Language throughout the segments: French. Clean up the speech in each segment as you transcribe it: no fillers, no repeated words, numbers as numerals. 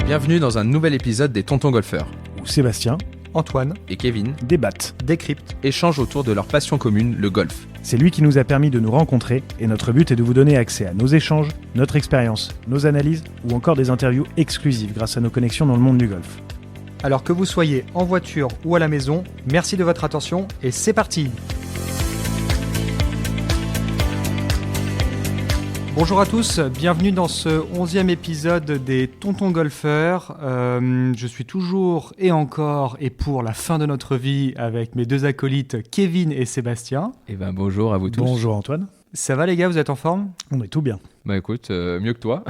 Bienvenue dans un nouvel épisode des Tontons Golfeurs, où Sébastien, Antoine et Kevin débattent, décrypte, échangent autour de leur passion commune, le golf. C'est lui qui nous a permis de nous rencontrer et notre but est de vous donner accès à nos échanges, notre expérience, nos analyses ou encore des interviews exclusives grâce à nos connexions dans le monde du golf. Alors que vous soyez en voiture ou à la maison, merci de votre attention et c'est parti. Bonjour à tous, bienvenue dans ce 11e épisode des Tontons Golfeurs. Je suis toujours et encore et pour la fin de notre vie avec mes deux acolytes Kevin et Sébastien. Eh ben bonjour à vous tous. Bonjour Antoine. Ça va les gars, vous êtes en forme ? On est tout bien. Bah écoute, mieux que toi.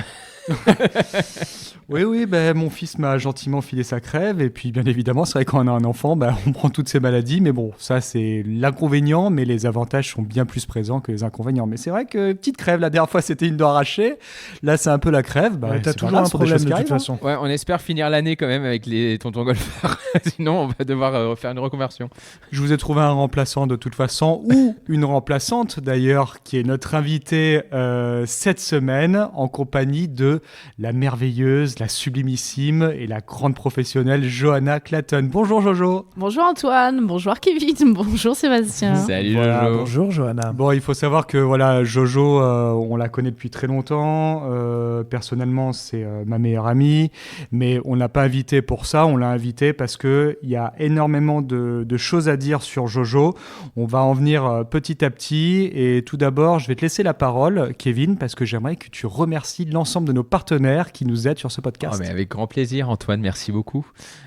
Oui, mon fils m'a gentiment filé sa crève et puis bien évidemment, c'est vrai quand on a un enfant, on prend toutes ces maladies, mais bon, ça c'est l'inconvénient, mais les avantages sont bien plus présents que les inconvénients. Mais c'est vrai que petite crève, la dernière fois c'était une dent arrachée, là c'est un peu la crève. T'as toujours un problème de toute façon. Ouais, on espère finir l'année quand même avec les Tontons Golfeurs, sinon on va devoir faire une reconversion. Je vous ai trouvé un remplaçant de toute façon, ou une remplaçante d'ailleurs, qui est notre invitée cette semaine en compagnie de la merveilleuse, la sublimissime et la grande professionnelle Johanna Clayton. Bonjour Jojo. Bonjour Antoine, bonjour Kevin, bonjour Sébastien. Salut Voilà, Jojo. Bonjour Johanna. Bon, il faut savoir que voilà, Jojo, on la connaît depuis très longtemps. Personnellement, c'est ma meilleure amie, mais on l'a pas invitée pour ça. On l'a invitée parce que il y a énormément de choses à dire sur Jojo. On va en venir petit à petit. Et tout d'abord, je vais te laisser la parole, Kevin, parce que j'aimerais que tu remercies l'ensemble de nos partenaires qui nous aident sur ce podcast. Oh, mais avec grand plaisir Antoine, merci beaucoup.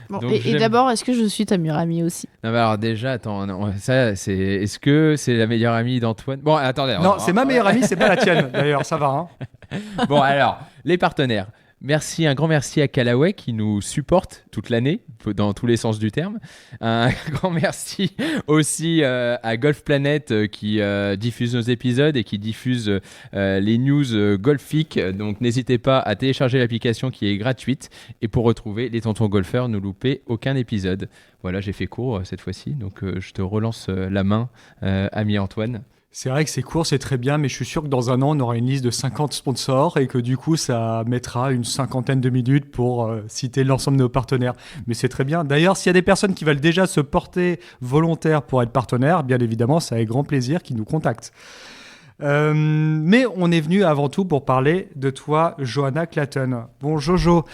Bon, Donc, et d'abord, est-ce que je suis ta meilleure amie aussi ? Non, mais alors déjà, attends, non, ça, est-ce que c'est la meilleure amie d'Antoine ? Bon, attendez. Non, c'est ma meilleure amie, c'est pas la tienne d'ailleurs, ça va. Bon, alors, les partenaires. Merci, un grand merci à Callaway qui nous supporte toute l'année, dans tous les sens du terme. Un grand merci aussi à Golf Planet qui diffuse nos épisodes et qui diffuse les news golfiques. Donc n'hésitez pas à télécharger l'application qui est gratuite. Et pour retrouver les Tontons Golfeurs, ne loupez aucun épisode. Voilà, j'ai fait court cette fois-ci. Donc je te relance la main, ami Antoine. C'est vrai que c'est court, c'est très bien, mais je suis sûr que dans un an, on aura une liste de 50 sponsors et que du coup, ça mettra une cinquantaine de minutes pour citer l'ensemble de nos partenaires. Mais c'est très bien. D'ailleurs, s'il y a des personnes qui veulent déjà se porter volontaires pour être partenaires, bien évidemment, c'est avec grand plaisir qu'ils nous contactent. Mais on est venu avant tout pour parler de toi, Johanna Clayton. Bon, Jojo,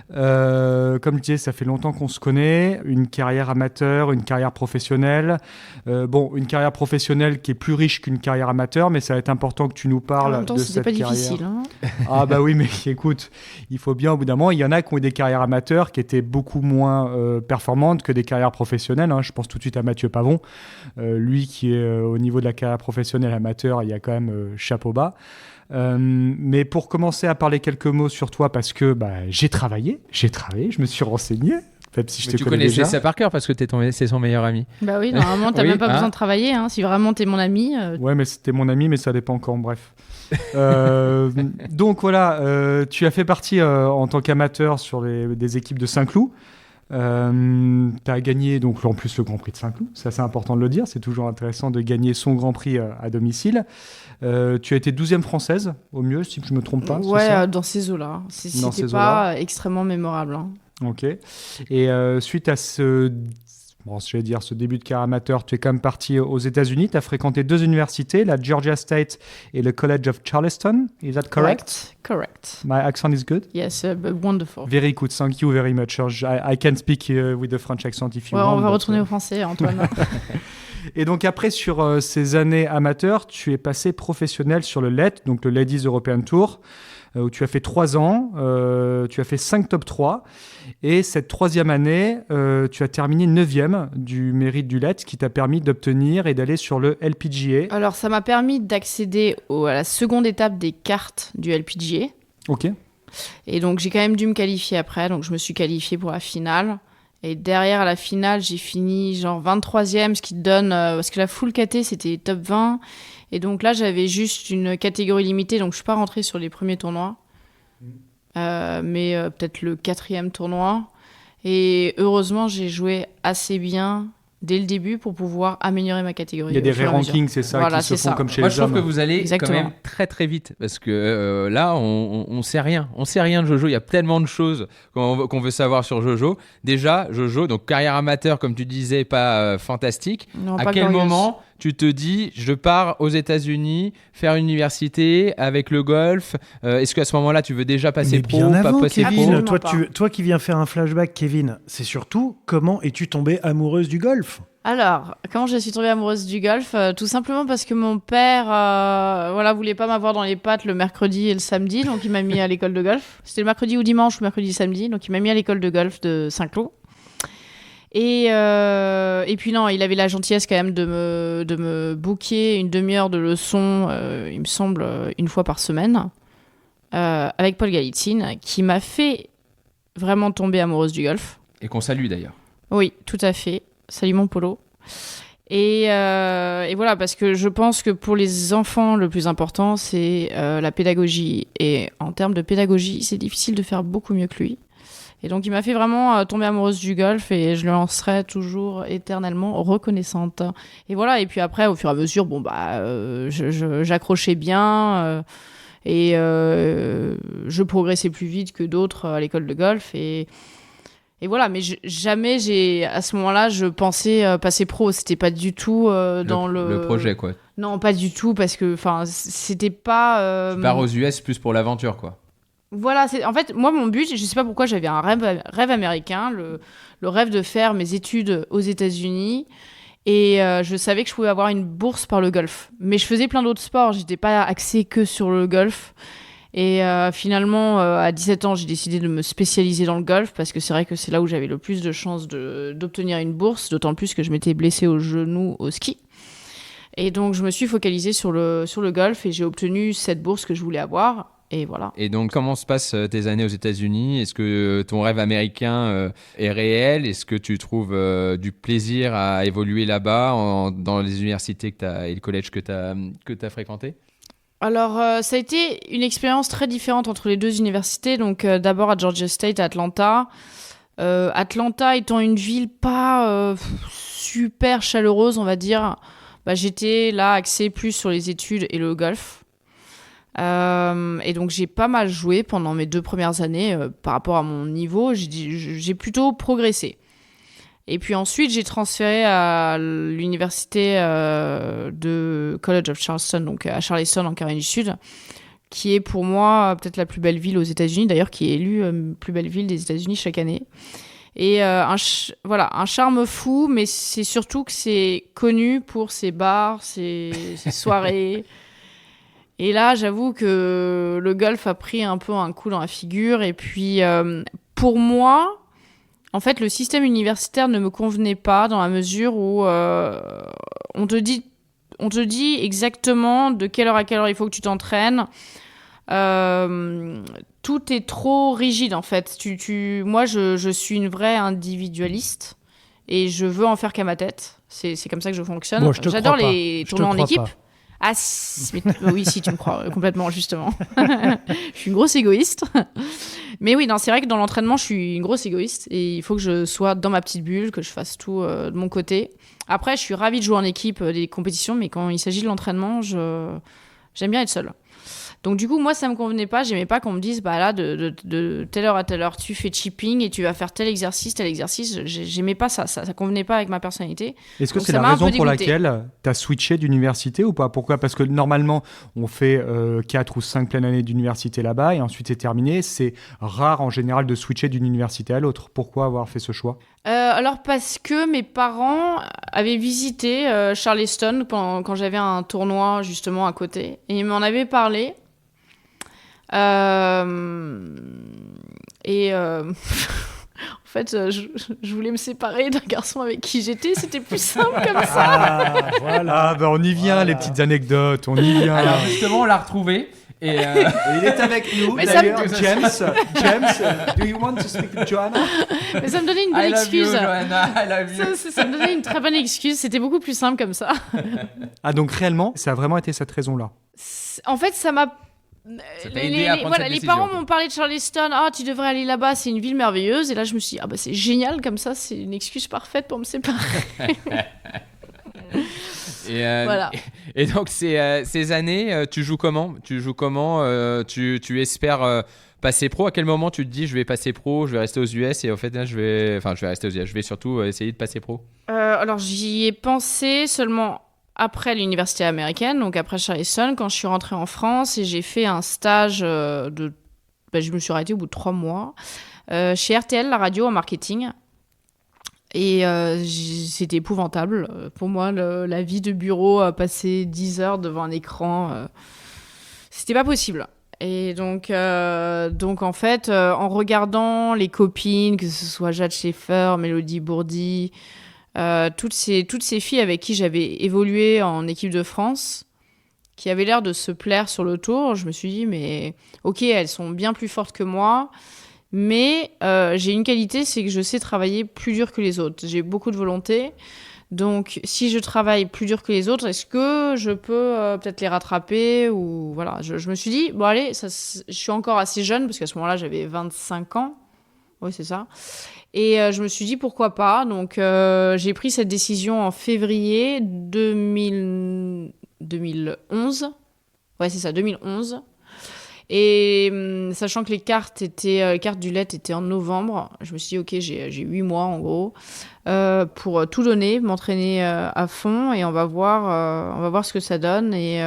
comme je disais, ça fait longtemps qu'on se connaît, une carrière amateur, une carrière professionnelle. Une carrière professionnelle qui est plus riche qu'une carrière amateur, mais ça va être important que tu nous parles En même temps, de c'était cette pas carrière. difficile. Hein. Ah bah oui, mais écoute, il faut bien au bout d'un moment, il y en a qui ont eu des carrières amateurs qui étaient beaucoup moins performantes que des carrières professionnelles. Hein. Je pense tout de suite à Mathieu Pavon, lui qui est au niveau de la carrière professionnelle amateur, il y a quand même chapeau bas. Mais pour commencer à parler quelques mots sur toi, parce que j'ai travaillé, je me suis renseigné. Même si je te tu connais connaissais déjà. ça par cœur parce que c'est son meilleur ami. Bah oui, normalement, t'as Oui, même pas hein. besoin de travailler. Hein. Si vraiment t'es mon ami. Ouais, mais c'était mon ami, mais ça dépend quand, bref. Donc voilà, tu as fait partie en tant qu'amateur sur des équipes de Saint-Cloud. Tu as gagné donc en plus le Grand Prix de Saint-Cloud, ça c'est important de le dire, c'est toujours intéressant de gagner son Grand Prix à domicile. Tu as été 12e française au mieux, si je ne me trompe pas. Ouais, dans ces eaux-là. C'était pas extrêmement mémorable. Hein. Ok. Et suite à ce début de carrière amateur, tu es quand même parti aux États-Unis. Tu as fréquenté deux universités, la Georgia State et le College of Charleston. Is that correct? Correct. My accent is good? Yes, wonderful. Very good. Thank you very much. I can speak with the French accent if you want. On va retourner au français, Antoine. Et donc après, sur ces années amateurs, tu es passé professionnel sur le LET, donc le Ladies European Tour, où tu as fait 3 ans, tu as fait 5 top 3. Et cette 3e année, tu as terminé 9e du mérite du LET, ce qui t'a permis d'obtenir et d'aller sur le LPGA. Alors, ça m'a permis d'accéder à la seconde étape des cartes du LPGA. Ok. Et donc, j'ai quand même dû me qualifier après. Donc, je me suis qualifiée pour la finale. Et derrière la finale, j'ai fini genre 23e, ce qui te donne... parce que la full KT, c'était top 20. Et donc là, j'avais juste une catégorie limitée. Donc, je ne suis pas rentrée sur les premiers tournois. Mais peut-être le 4e tournoi. Et heureusement, j'ai joué assez bien dès le début pour pouvoir améliorer ma catégorie. Il y a des au fur et à mesure. rankings, c'est ça, Voilà, qui se c'est font ça. comme chez Moi, les je trouve hommes. que vous allez Exactement. quand même très très vite parce que là, on sait rien. On sait rien de Jojo. Il y a tellement de choses qu'on veut savoir sur Jojo. Déjà, Jojo, donc carrière amateur, comme tu disais, pas fantastique. Non, À pas quel glorieuse. moment tu te dis, je pars aux États-Unis faire une université avec le golf? Est-ce qu'à ce moment-là, tu veux déjà passer Mais pro, bien pas avant, passer pro? Kevin, Absolument toi qui viens faire un flashback, Kevin, c'est surtout comment es-tu tombée amoureuse du golf? Alors, comment je suis tombée amoureuse du golf? Tout simplement parce que mon père voulait pas m'avoir dans les pattes le mercredi et le samedi, donc il m'a mis à l'école de golf. C'était le mercredi ou dimanche, ou mercredi samedi, donc il m'a mis à l'école de golf de Saint-Cloud. Et puis non, il avait la gentillesse quand même de me booker une demi-heure de leçon, il me semble, une fois par semaine, avec Paul Galitzine, qui m'a fait vraiment tomber amoureuse du golf. Et qu'on salue d'ailleurs. Oui, tout à fait. Salut mon Polo. Et voilà, parce que je pense que pour les enfants, le plus important, c'est la pédagogie. Et en termes de pédagogie, c'est difficile de faire beaucoup mieux que lui. Et donc, il m'a fait vraiment tomber amoureuse du golf et je lui en serai toujours éternellement reconnaissante. Et voilà, et puis après, au fur et à mesure, j'accrochais bien et je progressais plus vite que d'autres à l'école de golf. Et voilà, mais jamais à ce moment-là, je pensais passer pro. C'était pas du tout dans le projet, quoi. Non, pas du tout, parce que c'était pas... Tu pars aux US plus pour l'aventure, quoi. Voilà, en fait, moi, mon but, je sais pas pourquoi, j'avais un rêve américain, le rêve de faire mes études aux États-Unis. Et je savais que je pouvais avoir une bourse par le golf. Mais je faisais plein d'autres sports, j'étais pas axée que sur le golf. Et finalement, à 17 ans, j'ai décidé de me spécialiser dans le golf parce que c'est vrai que c'est là où j'avais le plus de chances d'obtenir une bourse, d'autant plus que je m'étais blessée au genou au ski. Et donc, je me suis focalisée sur le golf et j'ai obtenu cette bourse que je voulais avoir. Et voilà. Et donc, comment se passent tes années aux États-Unis? Est-ce que ton rêve américain est réel? Est-ce que tu trouves du plaisir à évoluer là-bas dans les universités et le collège que tu as fréquenté? Alors, ça a été une expérience très différente entre les deux universités. Donc, d'abord à Georgia State, à Atlanta. Atlanta étant une ville pas super chaleureuse, on va dire, j'étais là axée plus sur les études et le golf. Et donc, j'ai pas mal joué pendant mes 2 premières années par rapport à mon niveau. J'ai plutôt progressé. Et puis ensuite, j'ai transféré à l'université de College of Charleston, donc à Charleston en Caroline du Sud, qui est pour moi peut-être la plus belle ville aux États-Unis, d'ailleurs qui est élue plus belle ville des États-Unis chaque année. Et un charme fou, mais c'est surtout que c'est connu pour ses bars, ses soirées. Et là, j'avoue que le golf a pris un peu un coup dans la figure. Et puis, pour moi... En fait, le système universitaire ne me convenait pas dans la mesure où on te dit exactement de quelle heure à quelle heure il faut que tu t'entraînes. Tout est trop rigide, en fait. Moi, je suis une vraie individualiste et je veux en faire qu'à ma tête. C'est comme ça que je fonctionne. Bon, J'adore les tournois en équipe. Pas. Ah, oui, si, tu me crois complètement, justement. Je suis une grosse égoïste. Mais oui, non, c'est vrai que dans l'entraînement, je suis une grosse égoïste et il faut que je sois dans ma petite bulle, que je fasse tout de mon côté. Après, je suis ravie de jouer en équipe des compétitions, mais quand il s'agit de l'entraînement, j'aime bien être seule. Donc du coup, moi, ça me convenait pas. J'aimais pas qu'on me dise, là, de telle heure à telle heure, tu fais chipping et tu vas faire tel exercice. J'aimais pas ça. Ça convenait pas avec ma personnalité. Est-ce que donc, c'est la raison pour laquelle tu as switché d'université ou pas? Pourquoi? Parce que normalement, on fait 4 ou 5 pleines années d'université là-bas et ensuite c'est terminé. C'est rare en général de switcher d'une université à l'autre. Pourquoi avoir fait ce choix? Alors parce que mes parents avaient visité Charleston quand j'avais un tournoi justement à côté. Et ils m'en avaient parlé. En fait, je voulais me séparer d'un garçon avec qui j'étais. C'était plus simple comme ça. Voilà, on y vient, les petites anecdotes, on y vient. Alors justement, on l'a retrouvé. Et il est avec nous, mais d'ailleurs, James, do you want to speak to Joanna? Mais ça me donnait une bonne excuse. Joanna, I love you. Ça me donnait une très bonne excuse. C'était beaucoup plus simple comme ça. Ah, donc réellement, ça a vraiment été cette raison-là? En fait, ça m'a Ça t'a aidé à prendre cette les décision, parents quoi. m'ont parlé de Charleston. Ah, tu devrais aller là-bas, c'est une ville merveilleuse. Et là, je me suis dit, ah bah c'est génial, comme ça, c'est une excuse parfaite pour me séparer. Et, Voilà. et donc, ces années, tu joues comment? Tu espères passer pro? À quel moment tu te dis, je vais passer pro, je vais rester aux US et au fait, là, je vais rester aux US. Je vais surtout essayer de passer pro. Alors, j'y ai pensé seulement après l'université américaine, donc après Charleston, quand je suis rentrée en France et j'ai fait un stage je me suis arrêtée au bout de 3 mois chez RTL, la radio, en marketing. Et c'était épouvantable. Pour moi, la vie de bureau, passer 10 heures devant un écran, c'était pas possible. Et donc en fait, en regardant les copines, que ce soit Jade Schaeffer, Mélodie Bourdi, toutes ces filles avec qui j'avais évolué en équipe de France, qui avaient l'air de se plaire sur le tour, je me suis dit, mais ok, elles sont bien plus fortes que moi, mais j'ai une qualité, c'est que je sais travailler plus dur que les autres. J'ai beaucoup de volonté. Donc, si je travaille plus dur que les autres, est-ce que je peux peut-être les rattraper ou voilà. Je me suis dit, bon allez, je suis encore assez jeune, parce qu'à ce moment-là, j'avais 25 ans. Oui, c'est ça. Et je me suis dit, pourquoi pas. Donc, j'ai pris cette décision en février 2011. Ouais, c'est ça, 2011. Et sachant que les cartes du LET étaient en novembre, je me suis dit, ok, j'ai 8 mois en gros pour tout donner, m'entraîner à fond et on va voir ce que ça donne. Et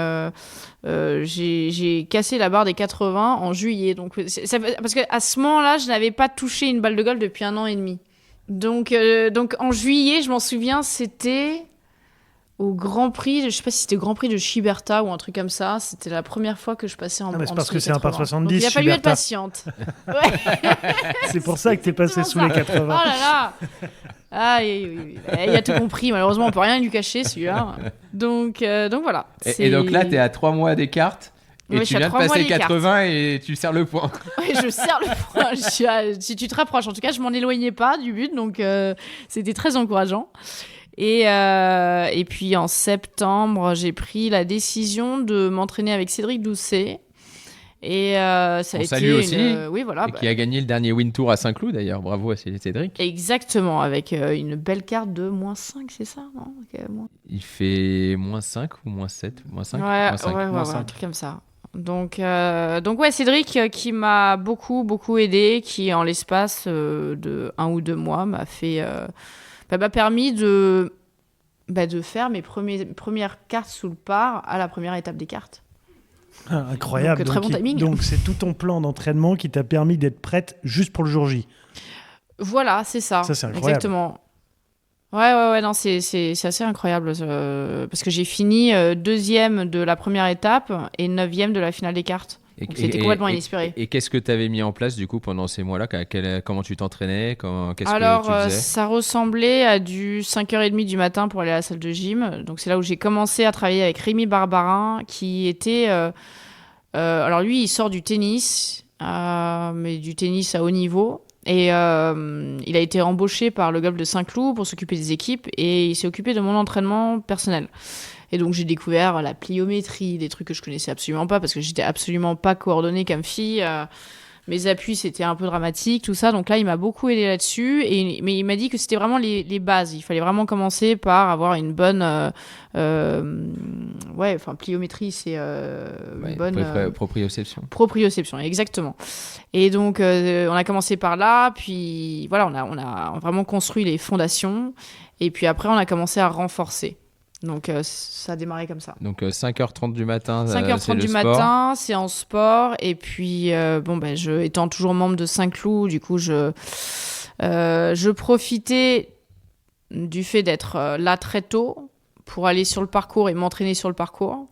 j'ai cassé la barre des 80 en juillet. Donc, parce qu'à ce moment-là, je n'avais pas touché une balle de golf depuis 1 an et demi. Donc en juillet, je m'en souviens, c'était au Grand Prix, je sais pas si c'était au Grand Prix de Chiberta ou un truc comme ça. C'était la première fois que je passais en mais c'est en parce dessous que des c'est un par 80. 70, Donc, il a fallu être Chiberta. patiente. Ouais. C'est pour ça que t'es passé sous les Oh 80. là là. Ah, oui. Il a tout compris. Malheureusement, on peut rien lui cacher, celui-là. Donc voilà. Et donc là, t'es à 3 mois des cartes. Et Ouais, je tu suis à viens de 3 mois passer des cartes. 80 et tu serres le point. Ouais, je serre le point. Si tu te rapproches, en tout cas, je m'en éloignais pas du but, donc c'était très encourageant. Et puis en septembre, j'ai pris la décision de m'entraîner avec Cédric Doucet. Et ça a On été salue aussi. oui, voilà. Et qui a gagné le dernier Win Tour à Saint-Cloud d'ailleurs. Bravo à Cédric. Exactement, avec une belle carte de -5, c'est ça, non? Ok, Il fait -5 ou -7? -5? Ouais, -5. ouais, -5. un truc comme ça. Donc ouais, Cédric qui m'a beaucoup, beaucoup aidé, qui en l'espace de 1 ou 2 mois m'a permis de faire mes premières cartes sous le par à la première étape des cartes. Ah, incroyable. Donc, très bon timing. Donc c'est tout ton plan d'entraînement qui t'a permis d'être prête juste pour le jour J. Voilà, c'est ça. Ça, c'est incroyable. Exactement. Ouais, non, c'est assez incroyable parce que j'ai fini 2e de la première étape et 9e de la finale des cartes. Donc, c'était complètement inespéré. Et qu'est-ce que tu avais mis en place du coup pendant ces mois-là? Comment tu t'entraînais? Qu'est-ce Alors, que tu faisais? ça ressemblait à du 5h30 du matin pour aller à la salle de gym. Donc, c'est là où j'ai commencé à travailler avec Rémi Barbarin, qui était... alors, lui, il sort du tennis, mais du tennis à haut niveau. Et il a été embauché par le golf de Saint-Cloud pour s'occuper des équipes. Et il s'est occupé de mon entraînement personnel. Et donc, j'ai découvert la pliométrie, des trucs que je connaissais absolument pas parce que j'étais absolument pas coordonnée comme fille. Mes appuis, c'était un peu dramatique, tout ça. Donc là, il m'a beaucoup aidé là-dessus. Mais il m'a dit que c'était vraiment les bases. Il fallait vraiment commencer par avoir une bonne... pliométrie, c'est une bonne... Proprioception. Proprioception, exactement. Et donc, on a commencé par là. Puis, voilà, on a vraiment construit les fondations. Et puis après, on a commencé à renforcer. Donc, ça a démarré comme ça. Donc, 5h30 du matin, 5h30 c'est le du sport. matin, c'est en sport. Et puis, étant toujours membre de Saint-Cloud, du coup, je profitais du fait d'être là très tôt pour aller sur le parcours et m'entraîner sur le parcours.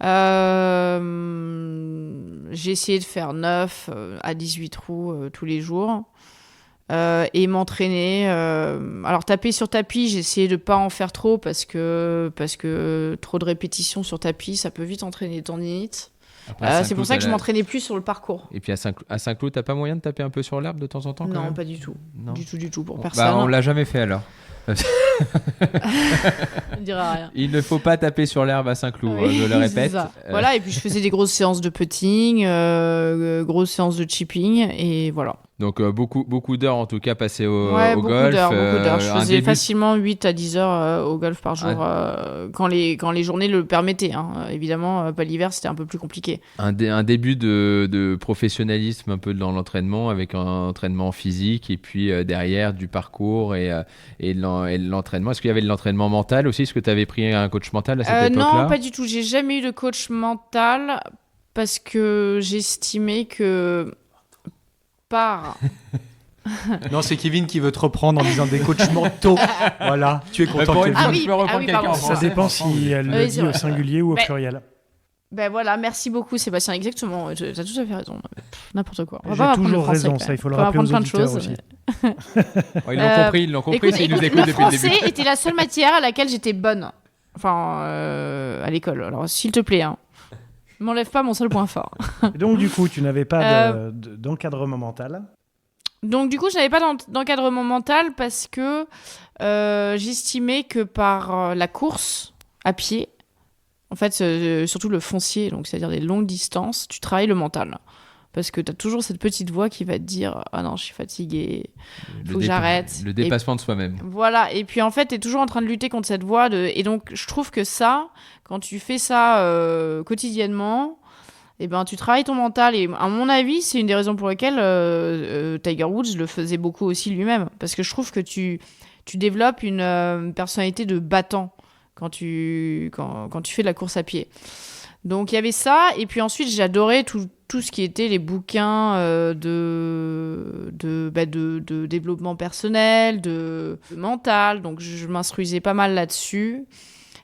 J'ai essayé de faire 9 à 18 trous tous les jours. Et m'entraîner. Alors taper sur tapis, j'ai essayé de pas en faire trop parce que trop de répétitions sur tapis, ça peut vite entraîner des tendinites. C'est pour ça que je m'entraînais plus sur le parcours. Et puis à Saint-Cloud, t'as pas moyen de taper un peu sur l'herbe de temps en temps quand Non, même? pas du tout. Non. Du tout pour Bon, personne. on l'a jamais fait alors. On dira rien. Il ne faut pas taper sur l'herbe à Saint-Cloud, Oui, je le c'est répète. ça. Voilà, et puis je faisais des grosses séances de putting, grosses séances de chipping, et voilà. Donc beaucoup d'heures en tout cas passées au Beaucoup golf. d'heures, beaucoup d'heures. Je Un faisais début- facilement 8 à 10 heures au golf par jour, quand les journées le permettaient. Hein. Évidemment, pas l'hiver, c'était un peu plus compliqué. un début de professionnalisme un peu dans l'entraînement, avec un entraînement physique et puis derrière du parcours et de l'entraînement. Est-ce qu'il y avait de l'entraînement mental aussi? Est-ce que tu avais pris un coach mental à cette époque-là? Non, pas du tout. J'ai jamais eu de coach mental parce que j'estimais que Non, c'est Kevin qui veut te reprendre en disant des coachs mentaux. Voilà, tu es content, Pour une Kevin. fois, je peux reprendre quelqu'un pardon. en Ça français. dépend si elle le Oui, dit c'est au vrai. singulier ou au Mais- pluriel. Ben voilà, merci beaucoup Sébastien, exactement. Tu as tout à fait raison. N'importe quoi. On va J'ai pas apprendre toujours le français, raison, quand ça, même. il faut le Faut rappeler aux apprendre plein de auditeurs choses. aussi. Oh, ils l'ont compris, s'ils nous écoutent le depuis le début. français était la seule matière à laquelle j'étais bonne. Enfin, à l'école. Alors, s'il te plaît, hein, m'enlève pas mon seul point fort. Et donc, du coup, tu n'avais pas d'encadrement mental. Donc, du coup, je n'avais pas d'encadrement mental parce que j'estimais que par la course à pied, en fait, surtout le foncier, donc c'est-à-dire des longues distances, tu travailles le mental. Parce que tu as toujours cette petite voix qui va te dire « Ah non, je suis fatiguée, faut que j'arrête. » Le dépassement de soi-même. Voilà, et puis en fait, tu es toujours en train de lutter contre cette voix. Et donc, je trouve que ça, quand tu fais ça quotidiennement, eh ben, tu travailles ton mental. Et à mon avis, c'est une des raisons pour lesquelles Tiger Woods le faisait beaucoup aussi lui-même. Parce que je trouve que tu développes une personnalité de battant quand tu fais de la course à pied. Donc, il y avait ça. Et puis ensuite, j'adorais tout ce qui était les bouquins de développement personnel, de mental. Donc, je m'instruisais pas mal là-dessus.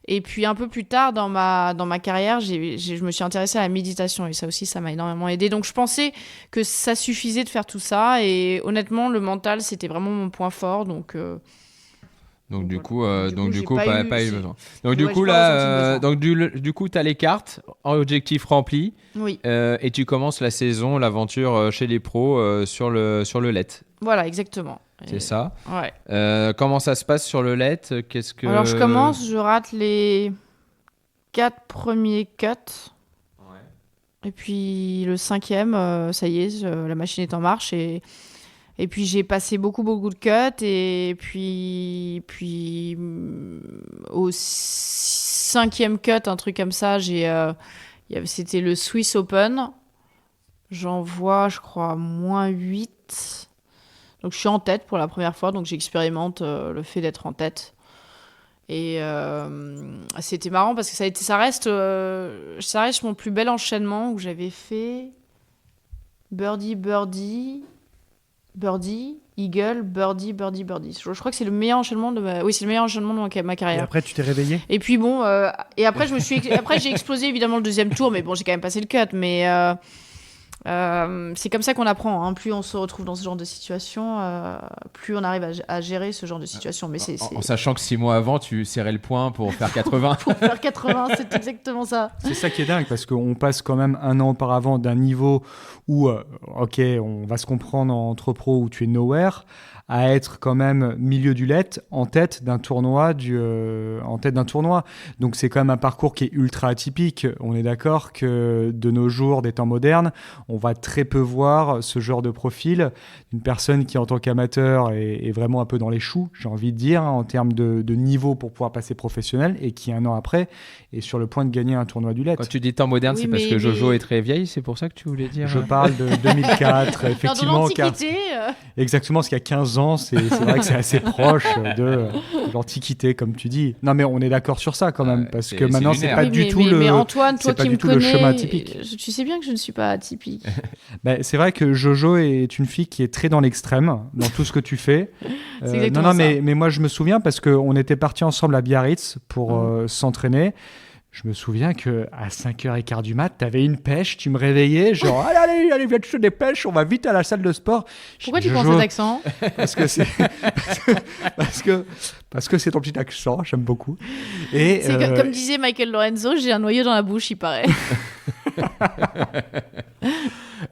Et puis, un peu plus tard dans ma carrière, je me suis intéressée à la méditation. Et ça aussi, ça m'a énormément aidée. Donc, je pensais que ça suffisait de faire tout ça. Et honnêtement, le mental, c'était vraiment mon point fort. Donc Du coup, j'ai pas eu besoin. Donc du Ouais, coup j'ai pas ressenti le besoin. du coup, t'as les cartes, objectif rempli, oui, et tu commences la saison, l'aventure chez les pros sur le LED. voilà, exactement. C'est ça. Ouais. Comment ça se passe sur le LED? Qu'est-ce que... Alors, je commence, je rate les 4 premiers cuts. Et puis le 5e, ça y est, la machine est en marche. Et puis j'ai passé beaucoup de cuts. Et puis au 5e cut, un truc comme ça, c'était le Swiss Open. J'en vois, je crois, -8. Donc je suis en tête pour la première fois, donc j'expérimente le fait d'être en tête. Et c'était marrant parce que ça reste mon plus bel enchaînement où j'avais fait birdie, birdie, birdie, eagle, birdie, birdie, birdie. Je crois que c'est le meilleur enchaînement de ma Et carrière. après, tu t'es réveillé. Et puis bon, et après j'ai explosé évidemment le deuxième tour, mais bon, j'ai quand même passé le cut. Mais c'est comme ça qu'on apprend. Hein. Plus on se retrouve dans ce genre de situation, plus on arrive à gérer ce genre de situation. Mais En sachant que 6 mois avant, tu serrais le point pour faire 80. pour faire 80, c'est exactement ça. C'est ça qui est dingue, parce qu'on passe quand même un an auparavant d'un niveau où, ok, on va se comprendre entre pros où tu es nowhere, à être quand même milieu du let, en tête d'un tournoi. Donc c'est quand même un parcours qui est ultra atypique. On est d'accord que de nos jours, des temps modernes, on va très peu voir ce genre de profil. Une personne qui, en tant qu'amateur, est vraiment un peu dans les choux, j'ai envie de dire, hein, en termes de niveau pour pouvoir passer professionnel, et qui, un an après, est sur le point de gagner un tournoi du let. Quand tu dis temps moderne, Oui, c'est parce mais- que Jojo est très vieille, c'est pour ça que tu voulais dire Je parle de 2004, Dans effectivement. car- l'Antiquité, Exactement, parce qu'il y a 15 ans, c'est vrai que c'est assez proche de l'Antiquité, comme tu dis. Non, mais on est d'accord sur ça quand même, parce que c'est maintenant, c'est lunaire. pas oui, du tout mais Antoine, toi c'est pas qui du me tout le connais, chemin atypique. tu sais bien que je ne suis pas atypique. Ben, c'est vrai que Jojo est une fille qui est très dans l'extrême, dans tout ce que tu fais. C'est exactement non, ça. mais moi, je me souviens, parce qu'on était partis ensemble à Biarritz pour s'entraîner. Je me souviens qu'à 5h15 du mat, tu avais une pêche, tu me réveillais, genre allez, viens te faire des pêches, on va vite à la salle de sport. Pourquoi Je tu dis, prends Jojo, cet accent? Parce que c'est ton petit accent, j'aime beaucoup. Et C'est comme disait Michael Lorenzo, j'ai un noyau dans la bouche, il paraît.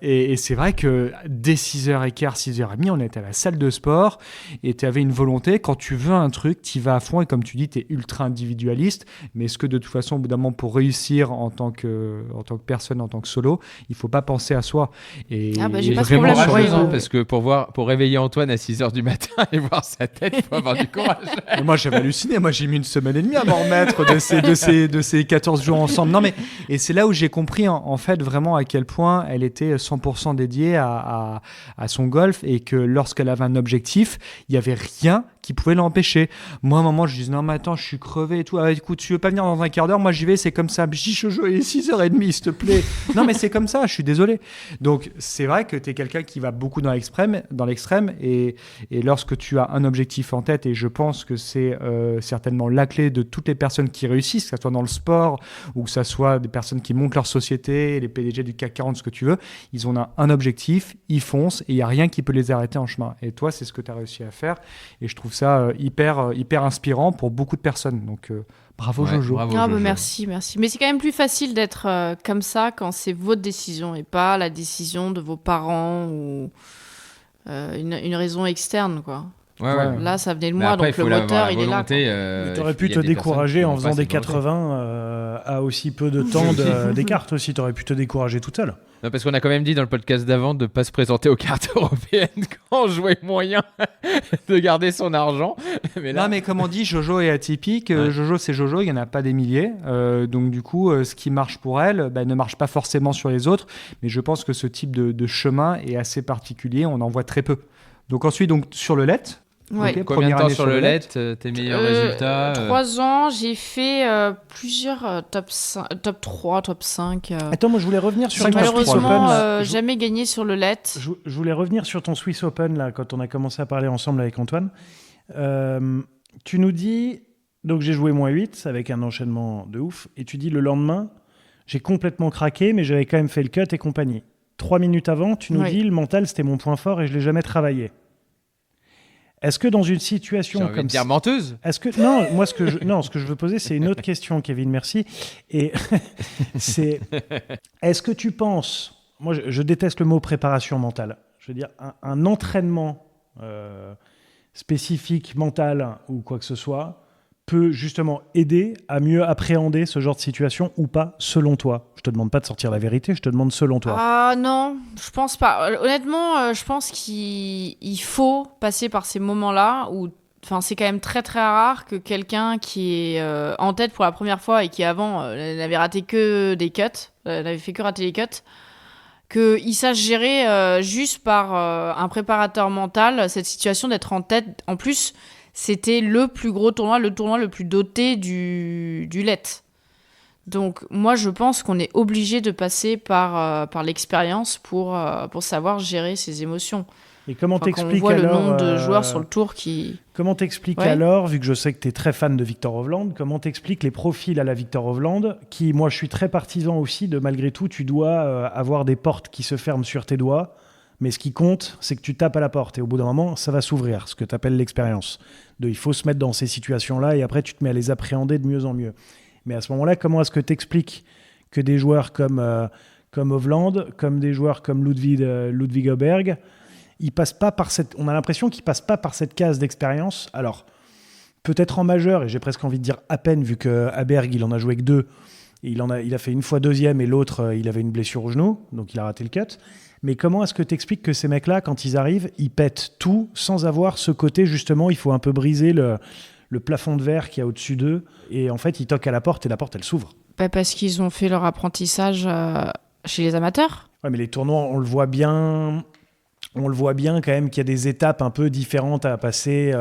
Et c'est vrai que dès 6h15, 6h30, on était à la salle de sport et tu avais une volonté. Quand tu veux un truc, tu y vas à fond. Et comme tu dis, tu es ultra individualiste. Mais est-ce que de toute façon, au bout d'un moment, pour réussir en tant que personne, en tant que solo, il ne faut pas penser à soi. J'ai et pas de vraiment problème. sur Raison, le- parce que pour réveiller Antoine à 6h du matin et voir sa tête, il faut avoir du courage. Et moi, j'avais halluciné. Moi, j'ai mis 1 semaine et demie à m'en remettre de ces 14 jours ensemble. Non, mais, et c'est là où j'ai compris, en fait, vraiment à quel point elle était 100% dédiée à son golf et que lorsqu'elle avait un objectif, il n'y avait rien qui pouvait l'empêcher. Moi, à un moment, je disais, non, mais attends, je suis crevé et tout. Ah, écoute, tu veux pas venir dans un quart d'heure? Moi, j'y vais, c'est comme ça. Je dis, Jojo, il est 6h30, s'il te plaît. Non, mais c'est comme ça, je suis désolé. Donc, c'est vrai que tu es quelqu'un qui va beaucoup dans l'extrême et lorsque tu as un objectif en tête, et je pense que c'est certainement la clé de toutes les personnes qui réussissent, que ce soit dans le sport ou que ce soit des personnes qui montent leur société, les PDG du CAC 40, ce que tu veux, ils ont un objectif, ils foncent et il n'y a rien qui peut les arrêter en chemin. Et toi, c'est ce que tu as réussi à faire et je trouve ça hyper inspirant pour beaucoup de personnes. Donc, bravo Jojo. Bravo, Ah, Jojo. merci. Mais c'est quand même plus facile d'être comme ça quand c'est votre décision et pas la décision de vos parents ou une raison externe, quoi. Ouais. Là, ça venait de Mais moi, après, donc il faut le moteur, la il est là. volonté, Tu aurais pu il y te a des personnes décourager qui en n'ont faisant pas des cette volonté. 80 à aussi peu de temps des cartes aussi. Tu aurais pu te décourager toute seule. Non, parce qu'on a quand même dit dans le podcast d'avant de ne pas se présenter aux cartes européennes quand on jouait moyen, de garder son argent. Mais là, Non, mais comme on dit, Jojo est atypique. Ouais. Jojo, c'est Jojo, il n'y en a pas des milliers. Donc, du coup, ce qui marche pour elle ne marche pas forcément sur les autres. Mais je pense que ce type de chemin est assez particulier. On en voit très peu. Donc, ensuite, sur le LED. Ouais. Ok, combien de première temps année sur le LED, tes meilleurs résultats 3 ans, j'ai fait plusieurs top 3, top 5. Attends, moi je voulais revenir sur Cinq ton Swiss Open. Malheureusement, là. jamais gagné sur le LED. Je voulais revenir sur ton Swiss Open là, quand on a commencé à parler ensemble avec Antoine. Tu nous dis, donc j'ai joué -8 avec un enchaînement de ouf, et tu dis le lendemain, j'ai complètement craqué, mais j'avais quand même fait le cut et compagnie. 3 minutes avant, tu nous Oui. dis, le mental c'était mon point fort et je l'ai jamais travaillé. Est-ce que dans une J'ai situation envie de comme dire menteuse. est-ce que non, moi ce que je veux poser c'est une autre question, Kevin, merci. Et c'est est-ce que tu penses, moi je déteste le mot préparation mentale. Je veux dire un entraînement spécifique mental ou quoi que ce soit peut justement aider à mieux appréhender ce genre de situation ou pas, selon toi? Je te demande pas de sortir la vérité, je te demande selon toi. Ah non, je pense pas. Honnêtement, je pense qu'il faut passer par ces moments-là où, enfin, c'est quand même très très rare que quelqu'un qui est en tête pour la première fois et qui avant n'avait raté que des cuts, n'avait fait que rater les cuts, qu'il sache gérer juste par un préparateur mental cette situation d'être en tête. En plus, c'était le plus gros tournoi, le tournoi le plus doté du LET. Donc moi je pense qu'on est obligé de passer par l'expérience pour savoir gérer ses émotions. Et comment Enfin, quand on t'expliques voit le alors nombre de joueurs sur le tour qui... Comment t'expliques Ouais. alors, vu que je sais que tu es très fan de Victor Hovland, comment t'expliques les profils à la Victor Hovland, qui, moi, je suis très partisan aussi de, malgré tout, tu dois avoir des portes qui se ferment sur tes doigts, mais ce qui compte, c'est que tu tapes à la porte, et au bout d'un moment, ça va s'ouvrir, ce que tu appelles l'expérience. Il faut se mettre dans ces situations-là, et après, tu te mets à les appréhender de mieux en mieux. Mais à ce moment-là, comment est-ce que t'expliques que des joueurs comme Hovland, comme des joueurs comme Ludwig Oberg, ils passent pas par on a l'impression qu'ils passent pas par cette case d'expérience. Alors, peut-être en majeur, et j'ai presque envie de dire à peine, vu que Aberg, il en a joué que 2, et il a fait une fois deuxième, et l'autre, il avait une blessure au genou, donc il a raté le cut. Mais comment est-ce que tu expliques que ces mecs-là, quand ils arrivent, ils pètent tout sans avoir ce côté, justement, il faut un peu briser le plafond de verre qu'il y a au-dessus d'eux, et en fait, ils toquent à la porte, et la porte, elle s'ouvre. Bah, parce qu'ils ont fait leur apprentissage chez les amateurs. Ouais, mais les tournois, on le voit bien quand même qu'il y a des étapes un peu différentes à passer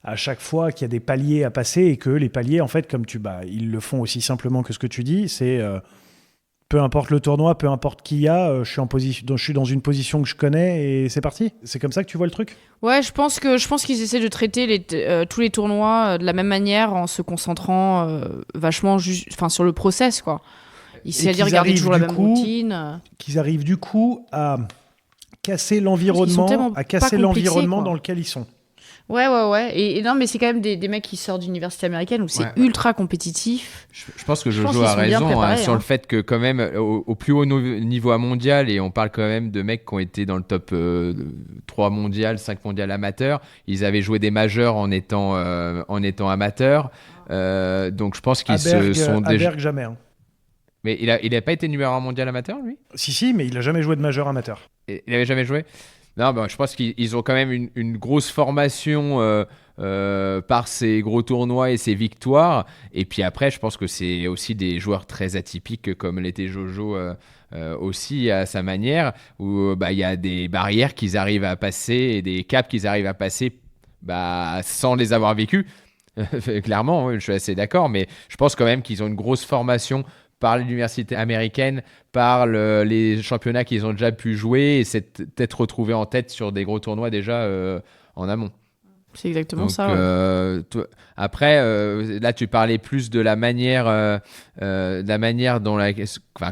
à chaque fois, qu'il y a des paliers à passer, et que les paliers, en fait, comme ils le font aussi simplement que ce que tu dis, c'est peu importe le tournoi, peu importe qui y a, je suis dans une position que je connais et c'est parti. C'est comme ça que tu vois le truc? Ouais, je pense qu'ils essaient de traiter tous les tournois de la même manière en se concentrant vachement sur le process, quoi. Ils essaient de regarder toujours la même routine. Qu'ils arrivent du coup à casser Ils sont tellement l'environnement pas compliqués, quoi. dans lequel ils sont. Ouais. Et non, mais c'est quand même des mecs qui sortent d'université américaine où c'est ultra compétitif. Je pense que Jojo a raison sur le fait que quand même au plus haut niveau mondial, et on parle quand même de mecs qui ont été dans le top 3 mondial, 5 mondial amateur, ils avaient joué des majeurs en étant amateurs. Donc je pense qu'ils se sont déjà... Berg, jamais. Hein. Mais il a pas été numéro 1 mondial amateur, lui ? Si, mais il a jamais joué de majeur amateur. Il avait jamais joué ? Non, je pense qu'ils ont quand même une grosse formation par ces gros tournois et ces victoires. Et puis après, je pense que c'est aussi des joueurs très atypiques comme l'était Jojo aussi à sa manière, où il y a des barrières qu'ils arrivent à passer et des caps qu'ils arrivent à passer sans les avoir vécus. Clairement, je suis assez d'accord, mais je pense quand même qu'ils ont une grosse formation par l'université américaine, par les championnats qu'ils ont déjà pu jouer et s'être peut-être retrouvés en tête sur des gros tournois déjà en amont. C'est exactement Donc, ça. Ouais. Après, là, tu parlais plus de la manière dont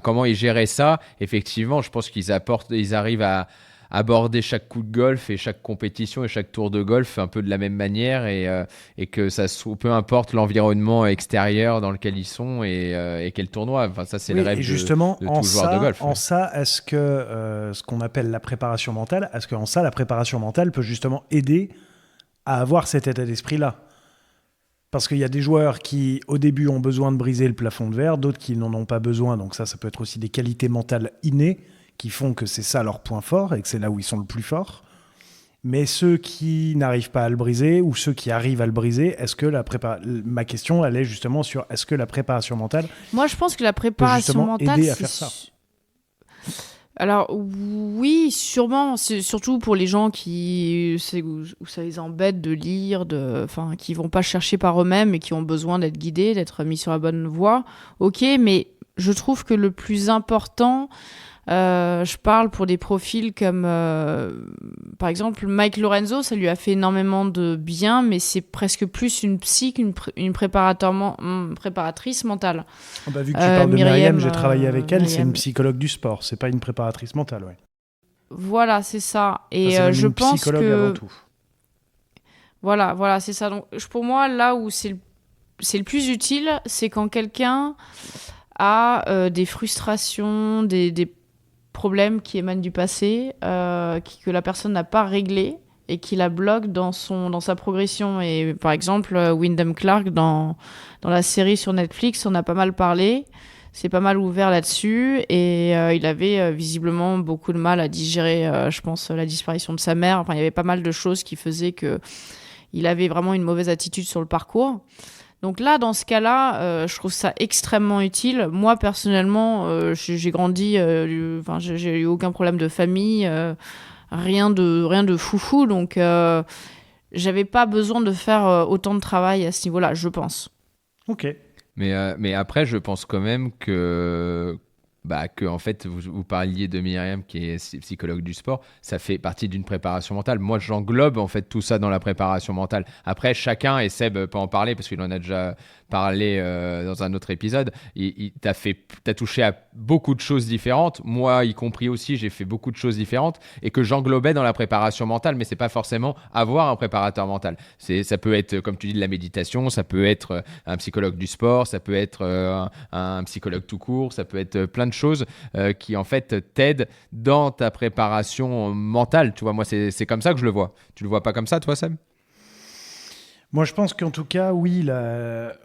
comment ils géraient ça. Effectivement, je pense qu'ils arrivent à aborder chaque coup de golf et chaque compétition et chaque tour de golf un peu de la même manière et que peu importe l'environnement extérieur dans lequel ils sont et quel tournoi. Enfin, ça, c'est le rêve de tout joueur de golf. En ça, est-ce que ce qu'on appelle la préparation mentale, est-ce qu'en ça, la préparation mentale peut justement aider à avoir cet état d'esprit-là ? Parce qu'il y a des joueurs qui, au début, ont besoin de briser le plafond de verre, d'autres qui n'en ont pas besoin. Donc ça peut être aussi des qualités mentales innées qui font que c'est ça leur point fort et que c'est là où ils sont le plus forts. Mais ceux qui n'arrivent pas à le briser ou ceux qui arrivent à le briser, est-ce que ma question, elle est justement sur est-ce que la préparation mentale... Moi, je pense que la préparation mentale, aider à faire ça. Alors oui, sûrement, c'est surtout pour les gens où ça les embête de lire, qui vont pas chercher par eux-mêmes et qui ont besoin d'être guidés, d'être mis sur la bonne voie. Ok, mais je trouve que le plus important... je parle pour des profils comme, par exemple, Mike Lorenzo, ça lui a fait énormément de bien, mais c'est presque plus une psy qu'une préparatrice mentale. Vu que tu parles de Myriam, j'ai travaillé avec elle, c'est une psychologue du sport, c'est pas une préparatrice mentale. Ouais. Voilà, c'est ça. Et je pense psychologue que... avant tout. Voilà, c'est ça. Donc, pour moi, là où c'est le plus utile, c'est quand quelqu'un a des frustrations, des problèmes qui émanent du passé, que la personne n'a pas réglé et qui la bloque dans sa progression. Et par exemple, Wyndham Clark, dans la série sur Netflix, on a pas mal parlé, c'est pas mal ouvert là-dessus, et il avait visiblement beaucoup de mal à digérer, je pense, la disparition de sa mère. Enfin, il y avait pas mal de choses qui faisaient qu'il avait vraiment une mauvaise attitude sur le parcours. Donc là, dans ce cas-là, je trouve ça extrêmement utile. Moi, personnellement, j'ai grandi, j'ai eu aucun problème de famille, rien de foufou. Donc, j'avais pas besoin de faire autant de travail à ce niveau-là, je pense. Ok. Mais après, je pense quand même que en fait, vous parliez de Myriam qui est psychologue du sport, ça fait partie d'une préparation mentale. Moi, j'englobe en fait tout ça dans la préparation mentale. Après, chacun, et Seb peut en parler parce qu'il en a déjà parlé dans un autre épisode, t'as touché à beaucoup de choses différentes. Moi, y compris aussi, j'ai fait beaucoup de choses différentes et que j'englobais dans la préparation mentale, mais c'est pas forcément avoir un préparateur mental. Ça peut être, comme tu dis, de la méditation, ça peut être un psychologue du sport, ça peut être un psychologue tout court, ça peut être plein de choses qui en fait t'aident dans ta préparation mentale. Tu vois, moi c'est comme ça que je le vois. Tu le vois pas comme ça, toi, Sam ? Moi, je pense qu'en tout cas, oui.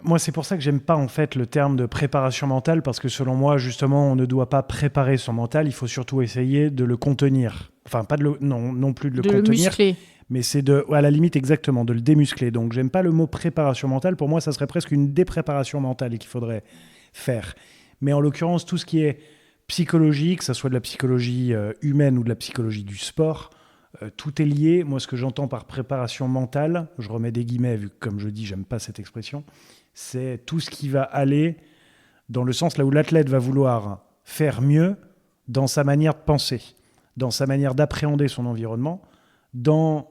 Moi, c'est pour ça que j'aime pas en fait le terme de préparation mentale, parce que selon moi, justement, on ne doit pas préparer son mental. Il faut surtout essayer de le contenir. Enfin, pas non plus de le contenir, le muscler. Mais c'est à la limite exactement de le démuscler. Donc, j'aime pas le mot préparation mentale. Pour moi, ça serait presque une dépréparation mentale et qu'il faudrait faire. Mais en l'occurrence, tout ce qui est psychologique, que ce soit de la psychologie humaine ou de la psychologie du sport, tout est lié. Moi, ce que j'entends par préparation mentale, je remets des guillemets, vu que, comme je dis, j'aime pas cette expression, c'est tout ce qui va aller dans le sens là où l'athlète va vouloir faire mieux dans sa manière de penser, dans sa manière d'appréhender son environnement, dans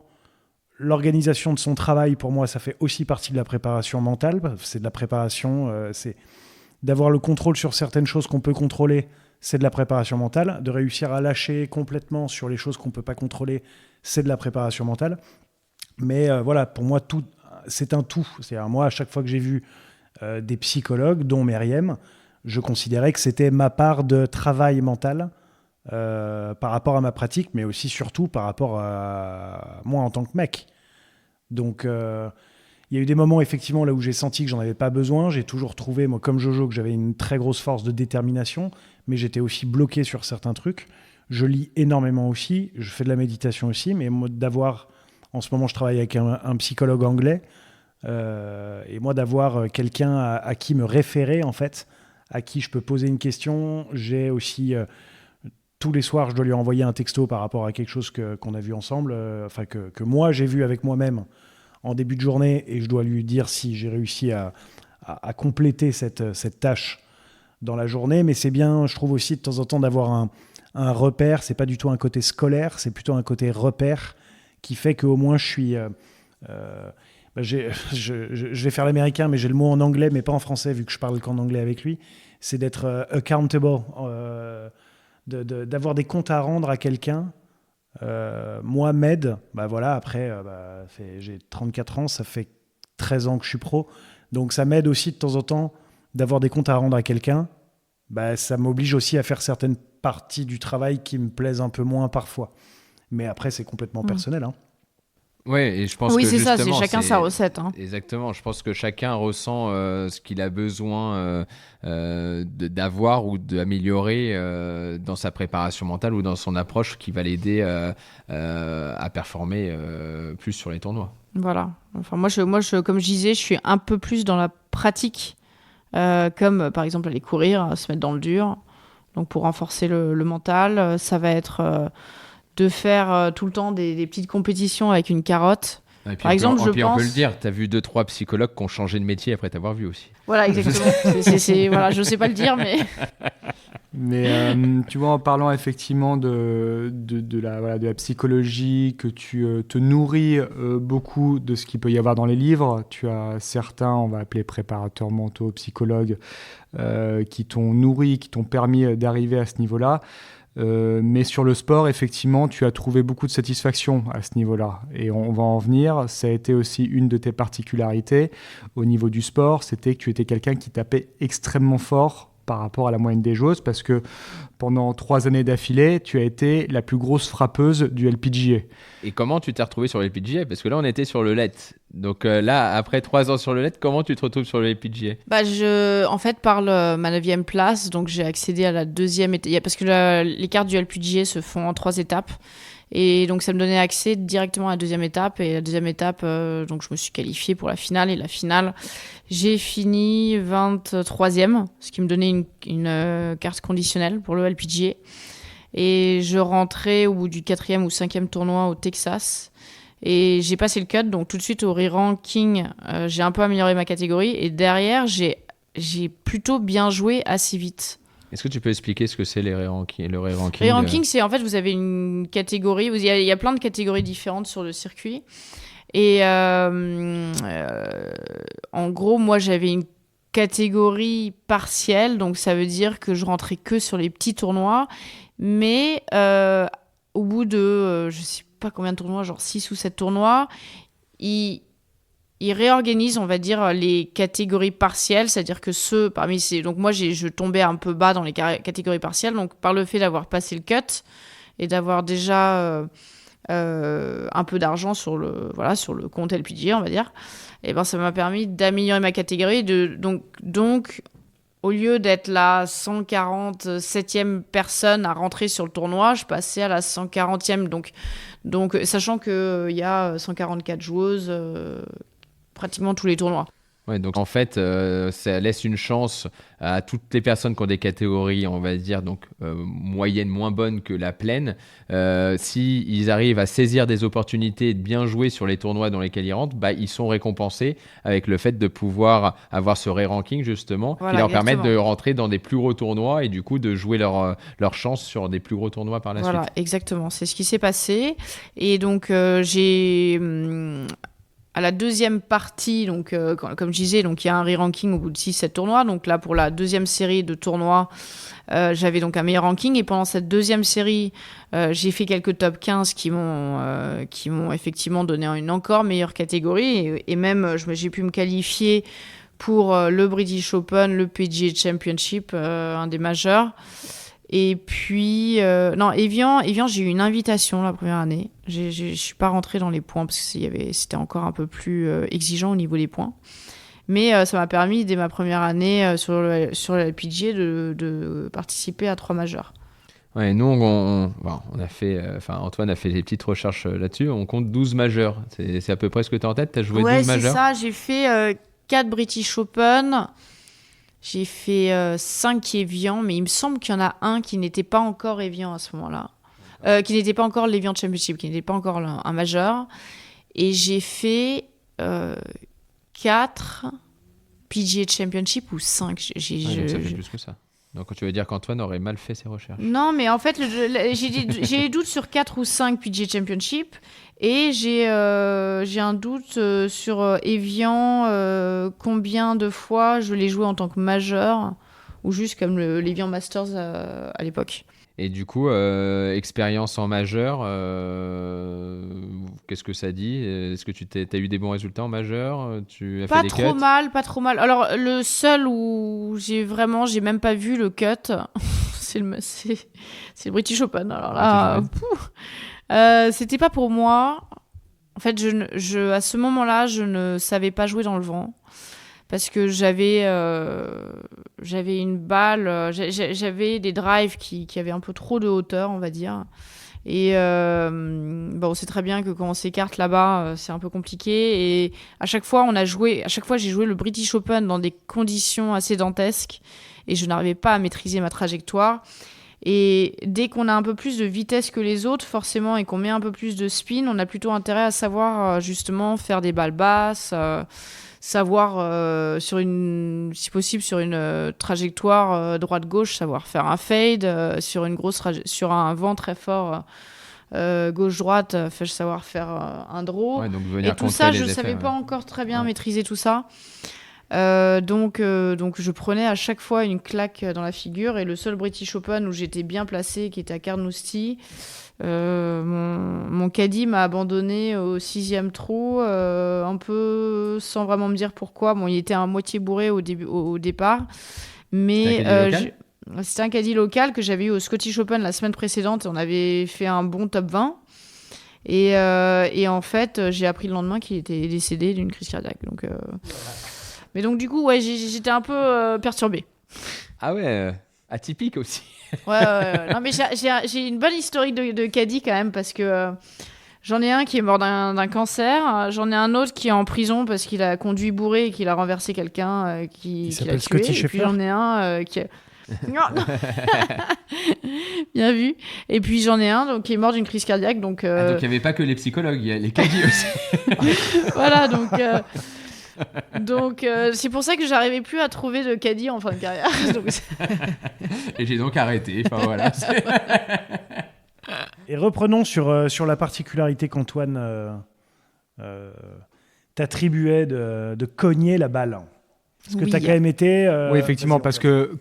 l'organisation de son travail. Pour moi, ça fait aussi partie de la préparation mentale. C'est de la préparation, c'est d'avoir le contrôle sur certaines choses qu'on peut contrôler. C'est de la préparation mentale. De réussir à lâcher complètement sur les choses qu'on ne peut pas contrôler, c'est de la préparation mentale. Mais voilà, pour moi, c'est un tout. C'est-à-dire, moi, à chaque fois que j'ai vu des psychologues, dont Meriem, je considérais que c'était ma part de travail mental par rapport à ma pratique, mais aussi surtout par rapport à moi en tant que mec. Donc, il y a eu des moments, effectivement, là où j'ai senti que j'en avais pas besoin. J'ai toujours trouvé, moi, comme Jojo, que j'avais une très grosse force de détermination, mais j'étais aussi bloqué sur certains trucs. Je lis énormément aussi, je fais de la méditation aussi, mais moi, en ce moment, je travaille avec un psychologue anglais, et moi, d'avoir quelqu'un à qui me référer, en fait, à qui je peux poser une question. J'ai aussi, tous les soirs, je dois lui envoyer un texto par rapport à quelque chose qu'on a vu ensemble, que moi, j'ai vu avec moi-même en début de journée, et je dois lui dire si j'ai réussi à compléter cette tâche dans la journée. Mais c'est bien, je trouve aussi, de temps en temps, d'avoir un repère. C'est pas du tout un côté scolaire, c'est plutôt un côté repère qui fait qu'au moins je suis... je vais faire l'américain, mais j'ai le mot en anglais, mais pas en français, vu que je parle qu'en anglais avec lui. C'est d'être accountable, d'avoir des comptes à rendre à quelqu'un. Moi, m'aide, voilà, après, j'ai 34 ans, ça fait 13 ans que je suis pro, donc ça m'aide aussi de temps en temps d'avoir des comptes à rendre à quelqu'un. Ça m'oblige aussi à faire certaines parties du travail qui me plaisent un peu moins parfois. Mais après, c'est complètement personnel. Hein. Oui, et je pense Oui, que c'est ça, justement, c'est chacun sa recette. Hein. Exactement, je pense que chacun ressent ce qu'il a besoin d'avoir ou d'améliorer dans sa préparation mentale ou dans son approche qui va l'aider à performer plus sur les tournois. Voilà. Enfin, moi, comme je disais, je suis un peu plus dans la pratique, comme par exemple aller courir, se mettre dans le dur. Donc pour renforcer le mental, ça va être de faire tout le temps des petites compétitions avec une carotte. Par exemple, on peut le dire, tu as vu 2-3 psychologues qui ont changé de métier après t'avoir vu aussi. Voilà, exactement. Voilà, je ne sais pas le dire, mais... Mais tu vois, en parlant effectivement de la psychologie, que tu te nourris beaucoup de ce qu'il peut y avoir dans les livres, tu as certains, on va appeler préparateurs mentaux, psychologues, qui t'ont nourri, qui t'ont permis d'arriver à ce niveau-là. Mais sur le sport, effectivement, tu as trouvé beaucoup de satisfaction à ce niveau-là. Et on va en venir. Ça a été aussi une de tes particularités au niveau du sport, c'était que tu étais quelqu'un qui tapait extrêmement fort par rapport à la moyenne des joueuses, parce que pendant 3 années d'affilée, tu as été la plus grosse frappeuse du LPGA. Et comment tu t'es retrouvée sur le LPGA ? Parce que là, on était sur le LED. Donc là, après 3 ans sur le LED, comment tu te retrouves sur le LPGA ? En fait, par ma 9e place, donc j'ai accédé à la 2e étape, parce que les cartes du LPGA se font en 3 étapes. Et donc, ça me donnait accès directement à la 2e étape. Et la 2e étape, donc je me suis qualifiée pour la finale. Et la finale, j'ai fini 23e, ce qui me donnait une carte conditionnelle pour le LPGA. Et je rentrais au bout du 4e ou 5e tournoi au Texas. Et j'ai passé le cut, donc tout de suite au re-ranking, j'ai un peu amélioré ma catégorie. Et derrière, j'ai plutôt bien joué assez vite. Est-ce que tu peux expliquer ce que c'est le re-ranking ? Le re-ranking, c'est en fait, vous avez une catégorie, il y a plein de catégories différentes sur le circuit. Et en gros, moi, j'avais une catégorie partielle, donc ça veut dire que je rentrais que sur les petits tournois. Mais au bout de, je sais pas combien de tournois, genre 6 ou 7 tournois, ils réorganisent, on va dire, les catégories partielles, c'est-à-dire que ceux parmi ces... Donc moi, je tombais un peu bas dans les catégories partielles, donc par le fait d'avoir passé le cut et d'avoir déjà un peu d'argent sur le compte LPGA, on va dire, et ben ça m'a permis d'améliorer ma catégorie. Donc, au lieu d'être la 147e personne à rentrer sur le tournoi, je passais à la 140e. Donc sachant qu'il y a 144 joueuses... pratiquement tous les tournois. Ouais, donc en fait, ça laisse une chance à toutes les personnes qui ont des catégories, on va dire, donc moyennes, moins bonnes que la pleine. S'ils arrivent à saisir des opportunités et de bien jouer sur les tournois dans lesquels ils rentrent, ils sont récompensés avec le fait de pouvoir avoir ce re-ranking, justement, qui leur permet de rentrer dans des plus gros tournois et du coup de jouer leur chance sur des plus gros tournois par la suite. Voilà, exactement. C'est ce qui s'est passé. Et donc, j'ai... à la deuxième partie, donc, comme je disais, donc, il y a un re-ranking au bout de 6-7 tournois. Donc là, pour la deuxième série de tournois, j'avais donc un meilleur ranking. Et pendant cette deuxième série, j'ai fait quelques top 15 qui m'ont effectivement donné une encore meilleure catégorie. Et même, j'ai pu me qualifier pour le British Open, le PGA Championship, un des majeurs. Et puis, Evian, j'ai eu une invitation la première année. Je ne suis pas rentrée dans les points parce que c'était encore un peu plus exigeant au niveau des points. Mais ça m'a permis, dès ma première année sur la PGA, de participer à 3 majeurs. Ouais, nous, on a fait, Antoine a fait des petites recherches là-dessus. On compte 12 majeurs. C'est à peu près ce que tu as en tête. Tu as joué 12 majeurs. Ouais, c'est ça. J'ai fait 4 British Open. J'ai fait 5 Evian, mais il me semble qu'il y en a un qui n'était pas encore Evian à ce moment-là. Qui n'était pas encore l'Evian Championship, qui n'était pas encore un majeur. Et j'ai fait 4 PGA Championship ou 5. Donc ça fait plus que ça. Donc tu veux dire qu'Antoine aurait mal fait ses recherches. Non, mais en fait, j'ai des doutes sur 4 ou 5 PGA Championship. Et j'ai un doute sur Evian, combien de fois je l'ai joué en tant que majeur, ou juste comme l'Evian Masters à l'époque. Et du coup, expérience en majeur, qu'est-ce que ça dit ? Est-ce que tu as eu des bons résultats en majeur ? Tu as fait des cuts ? Pas trop mal. Alors, le seul où j'ai même pas vu le cut, c'est le British Open. Alors là, c'était pas pour moi. En fait, à ce moment-là, je ne savais pas jouer dans le vent. Parce que j'avais une balle, j'avais des drives qui avaient un peu trop de hauteur, on va dire. Et on sait très bien que quand on s'écarte là-bas, c'est un peu compliqué. Et à chaque fois, j'ai joué le British Open dans des conditions assez dantesques. Et je n'arrivais pas à maîtriser ma trajectoire. Et dès qu'on a un peu plus de vitesse que les autres, forcément, et qu'on met un peu plus de spin, on a plutôt intérêt à savoir justement faire des balles basses, savoir, si possible, sur une trajectoire droite-gauche, savoir faire un fade, sur un vent très fort gauche-droite, savoir faire un draw. Ouais, donc et tout ça, je ne savais pas encore très bien maîtriser tout ça. Donc je prenais à chaque fois une claque dans la figure. Et le seul British Open où j'étais bien placée, qui était à Carnoustie, mon caddie m'a abandonné au 6e trou, un peu sans vraiment me dire pourquoi. Bon, il était à moitié bourré au départ, mais c'était un caddie local que j'avais eu au Scottish Open la semaine précédente. On avait fait un bon top 20. Et en fait, j'ai appris le lendemain qu'il était décédé d'une crise cardiaque. Mais donc du coup, ouais, j'étais un peu perturbée. Ah ouais, atypique aussi. Ouais. Non, mais j'ai une bonne historique de caddie quand même, parce que j'en ai un qui est mort d'un cancer, j'en ai un autre qui est en prison parce qu'il a conduit bourré et qu'il a renversé quelqu'un qui l'a tué. Et puis j'en ai un qui... Non. Bien vu. Et puis j'en ai un qui est mort d'une crise cardiaque. Donc il n'y avait pas que les psychologues, il y a les caddies aussi. Voilà, donc c'est pour ça que j'arrivais plus à trouver de caddie en fin de carrière. Et j'ai donc arrêté. Enfin voilà. Et reprenons sur la particularité qu'Antoine t'attribuait de cogner la balle. Parce que tu as quand même été... oui, effectivement, parce que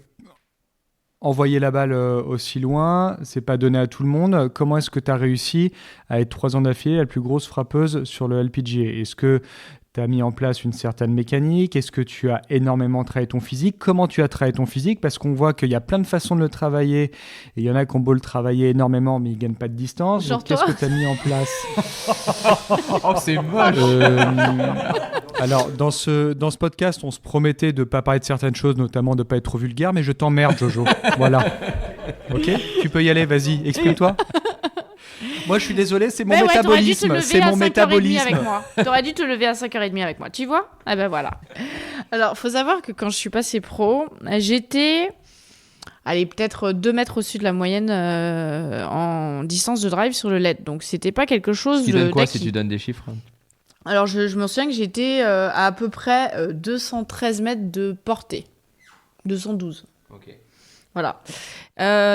envoyer la balle aussi loin, c'est pas donné à tout le monde. Comment est-ce que tu as réussi à être 3 ans d'affilée la plus grosse frappeuse sur le LPGA ? Est-ce que tu as mis en place une certaine mécanique ? Est-ce que tu as énormément travaillé ton physique ? Comment tu as travaillé ton physique ? Parce qu'on voit qu'il y a plein de façons de le travailler. Et il y en a qui ont beau le travailler énormément, mais ils ne gagnent pas de distance. Genre donc, qu'est-ce que tu as mis en place ? Oh, c'est moche. Alors, dans ce podcast, on se promettait de ne pas parler de certaines choses, notamment de ne pas être trop vulgaire, mais je t'emmerde, Jojo. Voilà. Ok ? Tu peux y aller, vas-y, exprime-toi. Moi, je suis désolé, c'est mon métabolisme. C'est mon métabolisme. T'aurais dû te lever à 5h30 avec moi. Tu vois ? Ah ben voilà. Alors, faut savoir que quand je suis passée pro, j'étais, peut-être 2 mètres au-dessus de la moyenne en distance de drive sur le LED. Donc, c'était pas quelque chose de... Tu donnes quoi si tu donnes des chiffres ? Alors, je me souviens que j'étais à peu près 213 mètres de portée. 212. Ok. Voilà.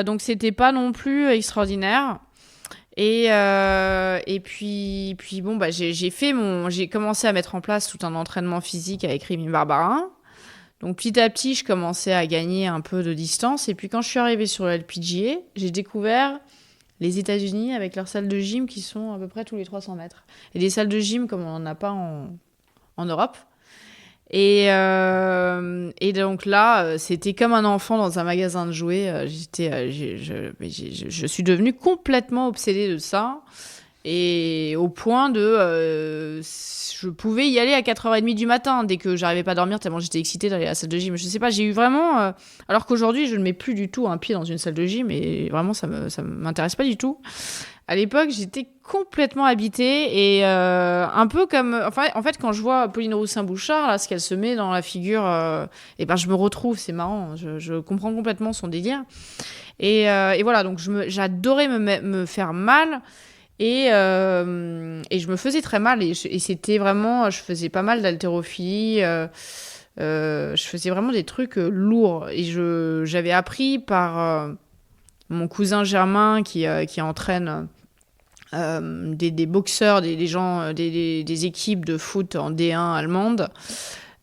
Donc, c'était pas non plus extraordinaire. Et puis bon, bah, j'ai commencé à mettre en place tout un entraînement physique avec Rémi Barbarin. Donc petit à petit, je commençais à gagner un peu de distance. Et puis quand je suis arrivée sur le LPGA, j'ai découvert les États-Unis avec leurs salles de gym qui sont à peu près tous les 300 mètres. Et des salles de gym comme on n'en a pas en Europe. Et donc là, c'était comme un enfant dans un magasin de jouets. Je suis devenue complètement obsédée de ça. Et au point de... je pouvais y aller à 4h30 du matin dès que j'arrivais pas à dormir, tellement j'étais excitée d'aller à la salle de gym. Je sais pas, j'ai eu vraiment... alors qu'aujourd'hui, je ne mets plus du tout un pied dans une salle de gym et vraiment, ça m'intéresse pas du tout. À l'époque, j'étais complètement habitée et un peu comme... en fait, quand je vois Pauline Roussin-Bouchard, là, ce qu'elle se met dans la figure, et ben, je me retrouve, c'est marrant. Je comprends complètement son délire. Et voilà, donc j'adorais me faire mal. Et je me faisais très mal. Et c'était vraiment... Je faisais pas mal d'haltérophilie. Je faisais vraiment des trucs lourds. Et j'avais appris par mon cousin Germain qui entraîne... des boxeurs, des gens, des équipes de foot en D1 allemande,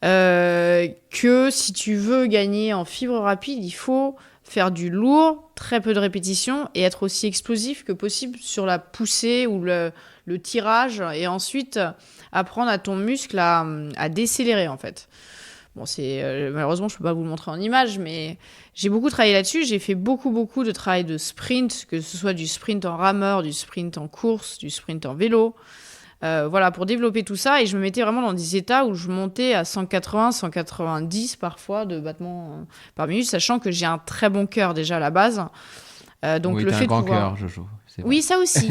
que si tu veux gagner en fibre rapide, il faut faire du lourd, très peu de répétitions et être aussi explosif que possible sur la poussée ou le tirage et ensuite apprendre à ton muscle à décélérer en fait. Bon, malheureusement, je peux pas vous le montrer en image, mais j'ai beaucoup travaillé là-dessus. J'ai fait beaucoup de travail de sprint, que ce soit du sprint en rameur, du sprint en course, du sprint en vélo. Voilà, pour développer tout ça. Et je me mettais vraiment dans des états où je montais à 180, 190 parfois de battements par minute, sachant que j'ai un très bon cœur déjà à la base. Donc oui, le t'as fait un grand de pouvoir... cœur, Jojo. Oui, ça aussi.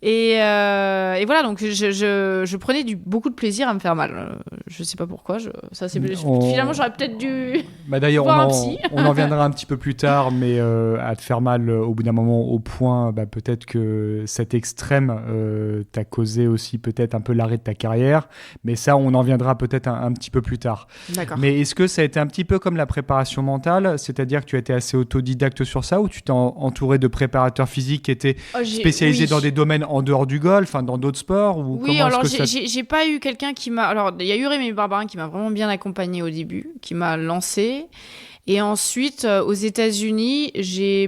Et voilà, donc je prenais beaucoup de plaisir à me faire mal. Je sais pas pourquoi. Finalement, j'aurais peut-être dû d'ailleurs, voir un psy. on en viendra un petit peu plus tard, mais à te faire mal au bout d'un moment, au point, peut-être que cet extrême t'a causé aussi peut-être un peu l'arrêt de ta carrière. Mais ça, on en viendra peut-être un petit peu plus tard. D'accord. Mais est-ce que ça a été un petit peu comme la préparation mentale, c'est-à-dire que tu as été assez autodidacte sur ça, ou tu t'es entouré de préparateurs physiques qui étaient spécialisés dans des domaines en dehors du golf, dans d'autres sports, ou oui, alors j'ai pas eu quelqu'un qui m'a... Alors, il y a eu Rémi Barbarin qui m'a vraiment bien accompagné au début, qui m'a lancé. Et ensuite, aux États-Unis,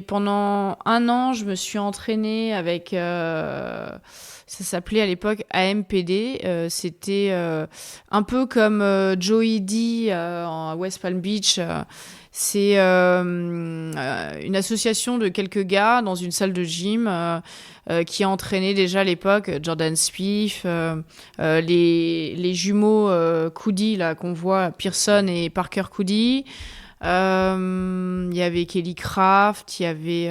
pendant 1 an, je me suis entraînée avec... ça s'appelait à l'époque AMPD. C'était un peu comme Joey D à West Palm Beach. C'est une association de quelques gars dans une salle de gym qui a entraîné déjà à l'époque Jordan Spieth, les jumeaux Coody là, qu'on voit, Pearson et Parker Coody. Il y avait Kelly Craft, il y avait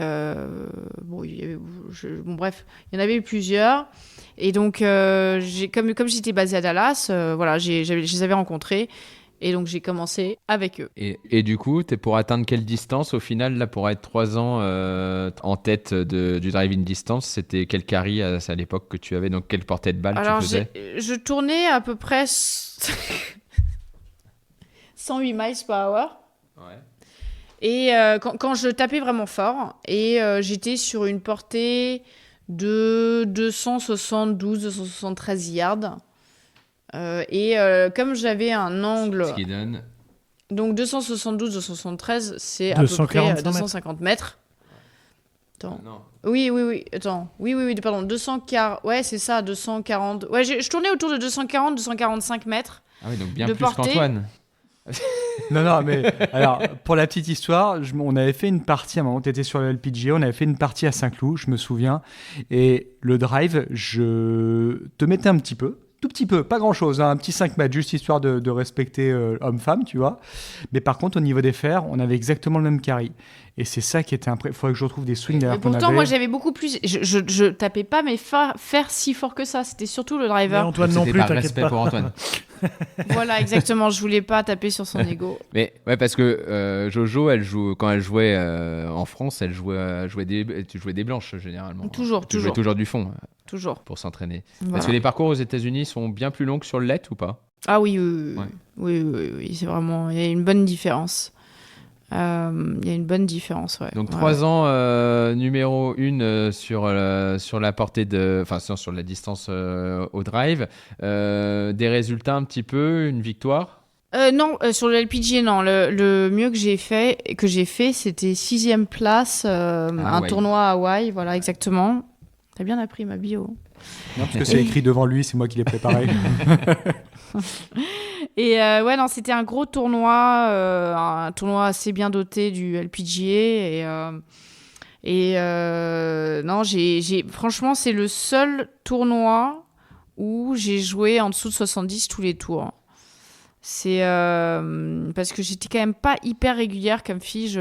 bref, il y en avait eu plusieurs. Et donc, comme j'étais basée à Dallas, voilà, je les avais rencontrés. Et donc, j'ai commencé avec eux. Et du coup, t'es pour atteindre quelle distance au final, là, pour être 3 ans en tête du driving distance? C'était quel carry à l'époque que tu avais? Donc, quelle portée de balle tu faisais? Je tournais à peu près 108 miles par hour. Ouais. Et quand je tapais vraiment fort, et j'étais sur une portée de 272-273 yards. Comme j'avais un angle... Ce qui donne... Donc 272-273, c'est à peu près 250 mètres. Attends. Non. Oui. Attends. Oui, pardon. 240... Ouais, c'est ça, 240... Ouais, je tournais autour de 240-245 mètres. Ah oui, donc bien de plus portée. qu'Antoine. Non, mais alors, pour la petite histoire, on avait fait une partie, à un moment, tu étais sur le LPGA, on avait fait une partie à Saint-Cloud, je me souviens, et le drive, je te mettais un petit peu, tout petit peu, pas grand-chose, un petit 5 mètres, juste histoire de respecter homme-femme, tu vois. Mais par contre, au niveau des fers, on avait exactement le même carry. Et c'est ça qui était impressionnant. Il faudrait que je retrouve des swings d'ailleurs qu'on avait. Pourtant, moi, j'avais beaucoup plus... Je tapais pas mes fers si fort que ça. C'était surtout le driver. Mais Antoine non plus, t'inquiète respect pas. pour Antoine. Voilà, exactement. Je voulais pas taper sur son ego. Mais ouais, parce que Jojo, quand elle jouait en France, tu jouais des blanches généralement. Toujours. Tu jouais toujours du fond. Toujours. Pour s'entraîner. Voilà. Parce que les parcours aux États-Unis sont bien plus longs que sur le LED ou pas? Ah oui. Ouais. Oui, c'est vraiment... Il y a une bonne différence. Il y a une bonne différence, ouais. Donc Ouais. 3 ans, numéro 1 sur la portée sur la distance au drive. Des résultats un petit peu, une victoire? Non, sur le LPGA, non. Le mieux que j'ai fait, c'était 6e place, un tournoi à Hawaï, voilà, exactement. T'as bien appris ma bio. Non, parce que c'est écrit devant lui, c'est moi qui l'ai préparé. Et ouais, non, c'était un gros tournoi, un tournoi assez bien doté du LPGA. Non, franchement, c'est le seul tournoi où j'ai joué en dessous de 70 tous les tours. C'est parce que j'étais quand même pas hyper régulière comme fille.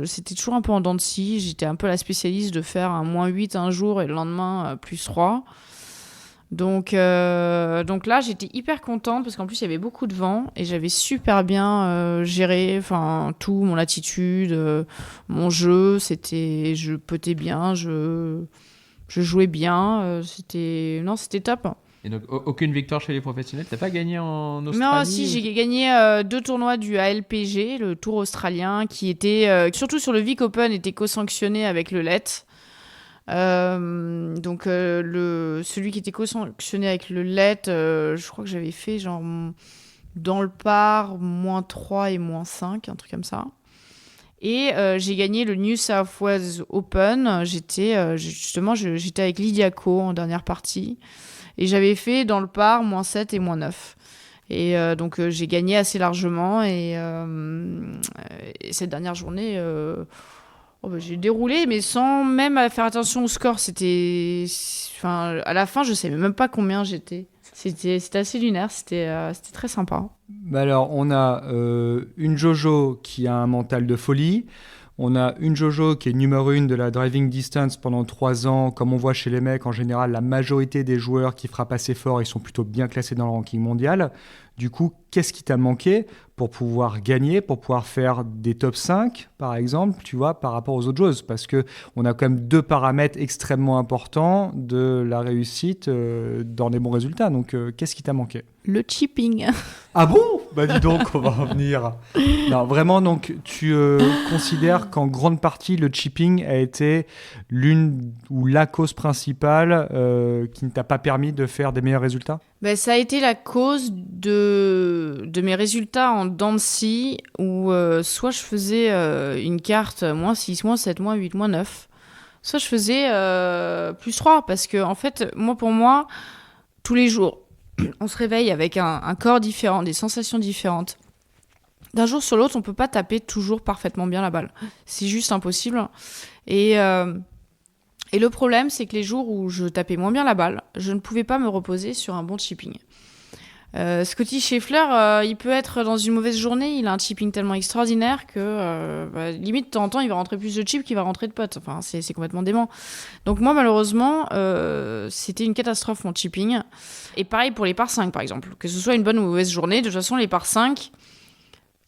C'était toujours un peu en dents de scie. J'étais un peu la spécialiste de faire un -8 un jour et le lendemain +3. Donc là, j'étais hyper contente parce qu'en plus, il y avait beaucoup de vent et j'avais super bien géré tout, mon attitude, mon jeu. Je puttais bien, je jouais bien. C'était top. Et donc, aucune victoire chez les professionnels? T'as pas gagné en Australie? Non, si, j'ai gagné 2 tournois du ALPG, le Tour australien, qui était, surtout sur le Vic Open, était co-sanctionné avec le LET. Donc, celui qui était co-sanctionné avec le LET, je crois que j'avais fait genre dans le par -3 et -5, un truc comme ça. Et j'ai gagné le New South Wales Open. J'étais avec Lydia Ko en dernière partie. Et j'avais fait dans le par -7 et -9. Et donc j'ai gagné assez largement. Et cette dernière journée, j'ai déroulé, mais sans même faire attention au score. À la fin, je ne savais même pas combien j'étais. C'était assez lunaire, c'était très sympa. Alors, on a une Jojo qui a un mental de folie. On a une Jojo qui est numéro 1 de la driving distance pendant 3 ans. Comme on voit chez les mecs, en général, la majorité des joueurs qui frappent assez fort, ils sont plutôt bien classés dans le ranking mondial. Du coup, qu'est-ce qui t'a manqué pour pouvoir gagner, pour pouvoir faire des top 5, par exemple, tu vois, par rapport aux autres joueuses? Parce qu'on a quand même 2 paramètres extrêmement importants de la réussite dans des bons résultats. Donc, qu'est-ce qui t'a manqué? Le chipping. Ah bon? Bah dis donc, on va revenir. Non, vraiment, donc tu considères qu'en grande partie, le chipping a été l'une ou la cause principale qui ne t'a pas permis de faire des meilleurs résultats? Ça a été la cause de mes résultats en dents de scie où soit je faisais une carte -6, -7, -8, -9, soit je faisais +3 parce que en fait, pour moi, tous les jours, on se réveille avec un corps différent, des sensations différentes. D'un jour sur l'autre, on peut pas taper toujours parfaitement bien la balle. C'est juste impossible. Et le problème, c'est que les jours où je tapais moins bien la balle, je ne pouvais pas me reposer sur un bon chipping. Scotty Scheffler, il peut être dans une mauvaise journée, il a un chipping tellement extraordinaire que limite de temps en temps il va rentrer plus de chips qu'il va rentrer de potes. Enfin, c'est complètement dément. Donc moi malheureusement, c'était une catastrophe mon chipping. Et pareil pour les par 5 par exemple. Que ce soit une bonne ou mauvaise journée, de toute façon les par 5,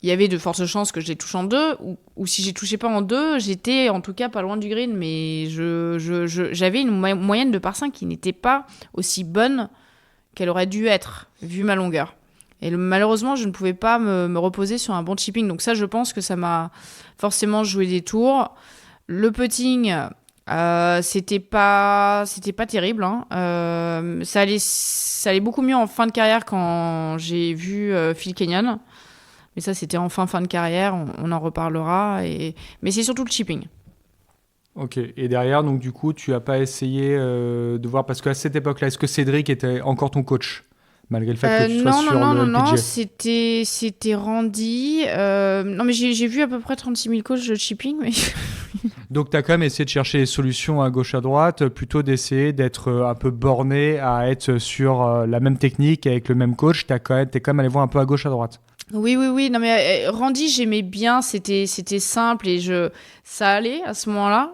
il y avait de fortes chances que je les touche en 2, ou si je les touchais pas en 2, j'étais en tout cas pas loin du green, mais j'avais une moyenne de par 5 qui n'était pas aussi bonne qu'elle aurait dû être, vu ma longueur. Et malheureusement, je ne pouvais pas me reposer sur un bon chipping. Donc ça, je pense que ça m'a forcément joué des tours. Le putting, c'était pas terrible. Hein. Ça allait beaucoup mieux en fin de carrière quand j'ai vu Phil Kenyon. Mais ça, c'était en fin de carrière, on en reparlera. Mais c'est surtout le chipping. Ok, et derrière, donc du coup, tu n'as pas essayé de voir, parce qu'à cette époque-là, est-ce que Cédric était encore ton coach, malgré le fait que tu sois sur le LPGA? Non, c'était Randy. Non, mais j'ai vu à peu près 36 000 coachs de chipping. Mais... Donc, tu as quand même essayé de chercher des solutions à gauche, à droite, plutôt d'essayer d'être un peu borné à être sur la même technique avec le même coach. T'es quand même allé voir un peu à gauche, à droite. Oui. Non, mais Randy, j'aimais bien. C'était simple et ça allait à ce moment-là.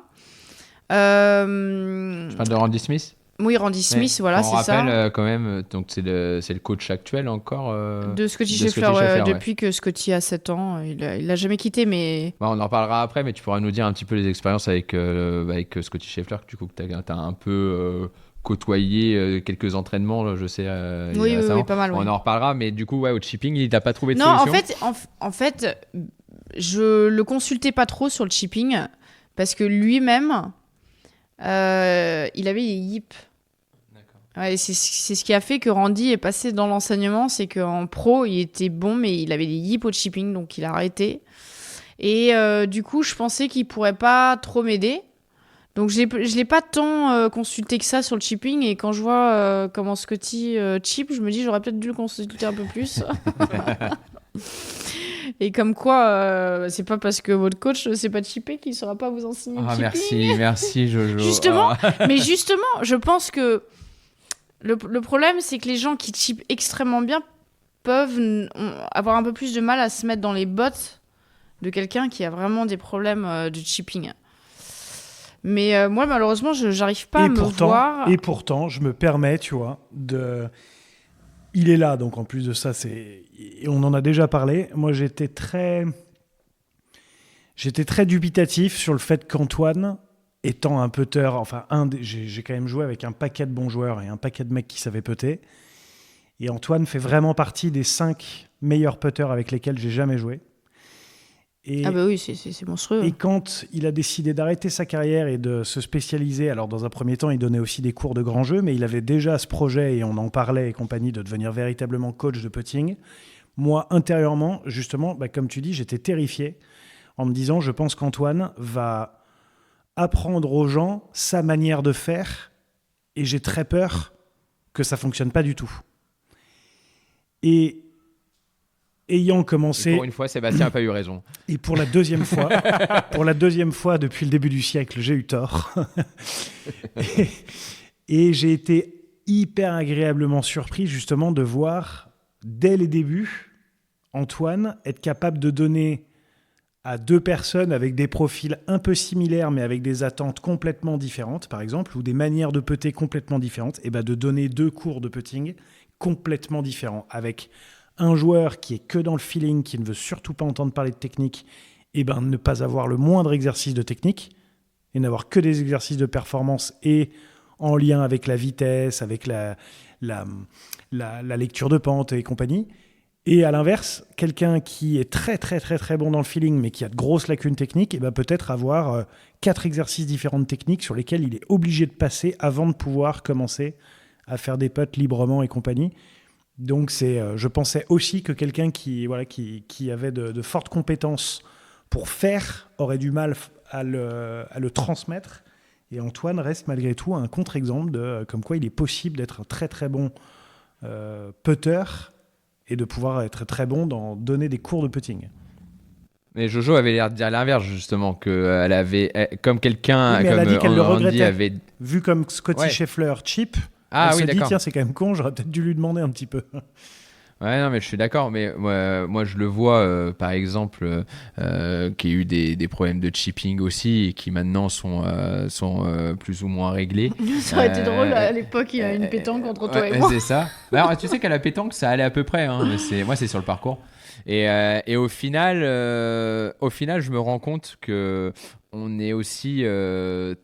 Je parle de Randy Smith. Oui, Randy Smith, voilà, c'est ça. On rappelle quand même, donc c'est le coach actuel encore de Scotty Scheffler, depuis que Scotty a 7 ans, il l'a jamais quitté, mais... on en reparlera après, mais tu pourras nous dire un petit peu les expériences avec Scotty Scheffler, du coup, que tu as un peu côtoyé quelques entraînements, là, je sais. Oui, pas mal. On en reparlera, mais du coup, au chipping, il t'a pas trouvé de solution. Non, en fait, je le consultais pas trop sur le chipping parce que lui-même, il avait des yips. Ouais, c'est ce qui a fait que Randy est passé dans l'enseignement, c'est qu'en pro, il était bon, mais il avait des yips au chipping, donc il a arrêté. Et du coup, je pensais qu'il pourrait pas trop m'aider. Donc, je l'ai pas tant consulté que ça sur le chipping. Et quand je vois comment Scotty chip, je me dis, j'aurais peut-être dû le consulter un peu plus. Et comme quoi, c'est pas parce que votre coach ne sait pas chipper qu'il ne saura pas vous enseigner le chipping. Merci Jojo. Justement, je pense que le problème, c'est que les gens qui chippent extrêmement bien peuvent avoir un peu plus de mal à se mettre dans les bottes de quelqu'un qui a vraiment des problèmes de chipping. Mais moi, malheureusement, je n'arrive pas à me voir. Et pourtant, je me permets, tu vois, il est là, donc en plus de ça, et on en a déjà parlé. Moi, j'étais très dubitatif sur le fait qu'Antoine, étant un putter, enfin, j'ai quand même joué avec un paquet de bons joueurs et un paquet de mecs qui savaient putter. Et Antoine fait vraiment partie des 5 meilleurs putters avec lesquels j'ai jamais joué. Ah bah oui, c'est monstrueux. Et quand il a décidé d'arrêter sa carrière et de se spécialiser, alors dans un premier temps, il donnait aussi des cours de grand jeu, mais il avait déjà ce projet, et on en parlait et compagnie, de devenir véritablement coach de putting. Moi, intérieurement, justement, comme tu dis, j'étais terrifié en me disant, je pense qu'Antoine va apprendre aux gens sa manière de faire, et j'ai très peur que ça fonctionne pas du tout. Et ayant commencé... Et pour une fois, Sébastien n'a pas eu raison. Et pour la deuxième fois, depuis le début du siècle, j'ai eu tort. et j'ai été hyper agréablement surpris justement de voir, dès les débuts, Antoine être capable de donner à 2 personnes avec des profils un peu similaires, mais avec des attentes complètement différentes, par exemple, ou des manières de putter complètement différentes, et de donner 2 cours de putting complètement différents, avec un joueur qui est que dans le feeling, qui ne veut surtout pas entendre parler de technique, ne pas avoir le moindre exercice de technique, et n'avoir que des exercices de performance, et en lien avec la vitesse, avec la lecture de pente et compagnie. Et à l'inverse, quelqu'un qui est très très très très bon dans le feeling, mais qui a de grosses lacunes techniques, peut-être avoir 4 exercices différents de techniques sur lesquels il est obligé de passer avant de pouvoir commencer à faire des putts librement et compagnie. Donc je pensais aussi que quelqu'un qui avait de fortes compétences pour faire aurait du mal à le transmettre. Et Antoine reste malgré tout un contre-exemple de comme quoi il est possible d'être un très très bon putter et de pouvoir être très bon dans donner des cours de putting. Mais Jojo avait l'air de dire l'inverse, justement, qu'elle avait, comme quelqu'un, oui, mais elle a dit qu'elle le regrettait. Avait... Vu comme Scotty Scheffler chip, elle se dit, tiens, c'est quand même con, j'aurais peut-être dû lui demander un petit peu. Ouais, non, mais je suis d'accord. Mais moi, je le vois, par exemple, qui a eu des problèmes de chipping aussi et qui maintenant sont plus ou moins réglés. Ça aurait été drôle à l'époque, il y a une pétanque entre toi et moi. C'est ça. Alors, tu sais qu'à la pétanque, ça allait à peu près. Hein, mais moi, c'est sur le parcours. Et au final, je me rends compte que on est aussi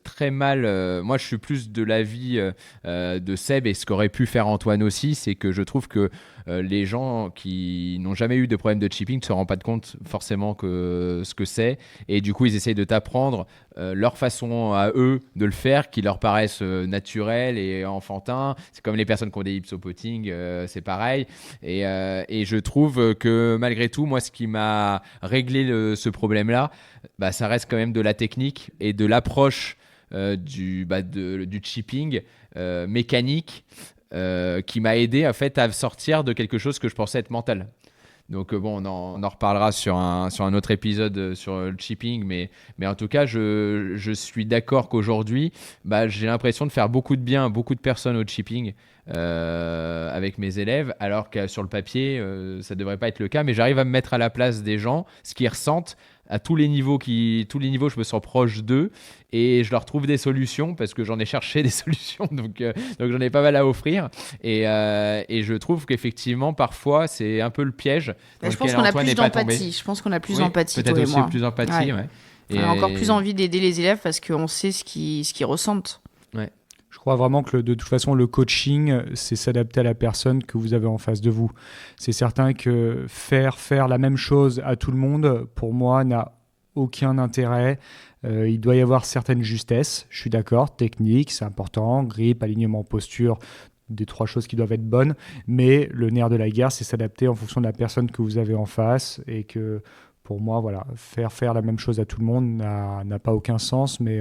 très mal. Moi, je suis plus de l'avis de Seb, et ce qu'aurait pu faire Antoine aussi, c'est que je trouve que les gens qui n'ont jamais eu de problème de chipping ne se rendent pas compte forcément que ce que c'est, et du coup ils essayent de t'apprendre leur façon à eux de le faire, qui leur paraissent naturels et enfantins. C'est comme les personnes qui ont des hips au putting, c'est pareil, et je trouve que malgré tout, moi, ce qui m'a réglé ce problème-là, ça reste quand même de la technique et de l'approche du chipping mécanique, qui m'a aidé en fait à sortir de quelque chose que je pensais être mental. Donc on en reparlera sur un autre épisode sur le chipping, mais en tout cas je suis d'accord qu'aujourd'hui j'ai l'impression de faire beaucoup de bien à beaucoup de personnes au chipping avec mes élèves, alors que sur le papier ça devrait pas être le cas, mais j'arrive à me mettre à la place des gens, ce qu'ils ressentent à tous les niveaux, je me sens proche d'eux, et je leur trouve des solutions parce que j'en ai cherché des solutions, donc j'en ai pas mal à offrir, et je trouve qu'effectivement parfois c'est un peu le piège. Je pense qu'on a plus d'empathie. Je pense qu'on a plus d'empathie, peut-être toi et aussi moi. plus d'empathie, ouais. On a encore plus envie d'aider les élèves parce qu'on sait ce qu'ils ressentent. Ouais. Je crois vraiment que de toute façon, le coaching, c'est s'adapter à la personne que vous avez en face de vous. C'est certain que faire la même chose à tout le monde, pour moi, n'a aucun intérêt. Il doit y avoir certaines justesses, je suis d'accord, technique, c'est important, grippe, alignement, posture, des 3 choses qui doivent être bonnes, mais le nerf de la guerre, c'est s'adapter en fonction de la personne que vous avez en face, et que pour moi, voilà, faire la même chose à tout le monde n'a pas aucun sens, mais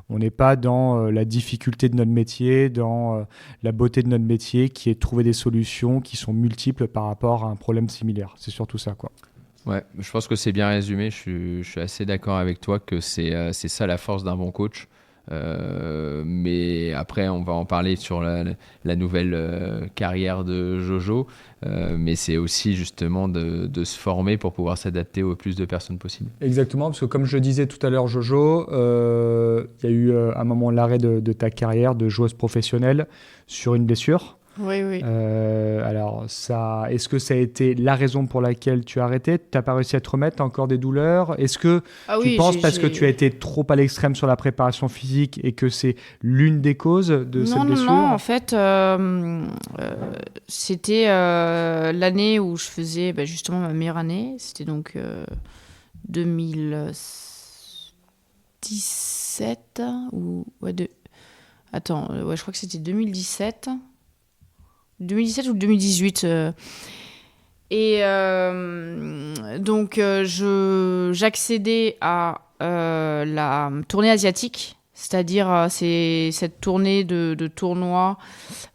on n'est pas dans la difficulté de notre métier, dans la beauté de notre métier, qui est de trouver des solutions qui sont multiples par rapport à un problème similaire. C'est surtout ça, quoi. Ouais, je pense que c'est bien résumé. Je suis assez d'accord avec toi que c'est ça la force d'un bon coach. Mais après, on va en parler sur la nouvelle carrière de Jojo. Mais c'est aussi justement de se former pour pouvoir s'adapter au plus de personnes possible. Exactement, parce que comme je le disais tout à l'heure, Jojo, il y a eu un moment l'arrêt de ta carrière de joueuse professionnelle sur une blessure. Oui, oui. Alors, est-ce que ça a été la raison pour laquelle tu as arrêté ? Tu n'as pas réussi à te remettre ? Tu as encore des douleurs ? Est-ce que tu penses parce que tu as été trop à l'extrême sur la préparation physique et que c'est l'une des causes de cette blessure ? Non, en fait, c'était l'année où je faisais justement ma meilleure année. C'était donc 2017 ou... Attends, je crois que c'était 2017 ou 2018. Donc, j'accédais à la tournée asiatique, c'est-à-dire c'est cette tournée de tournois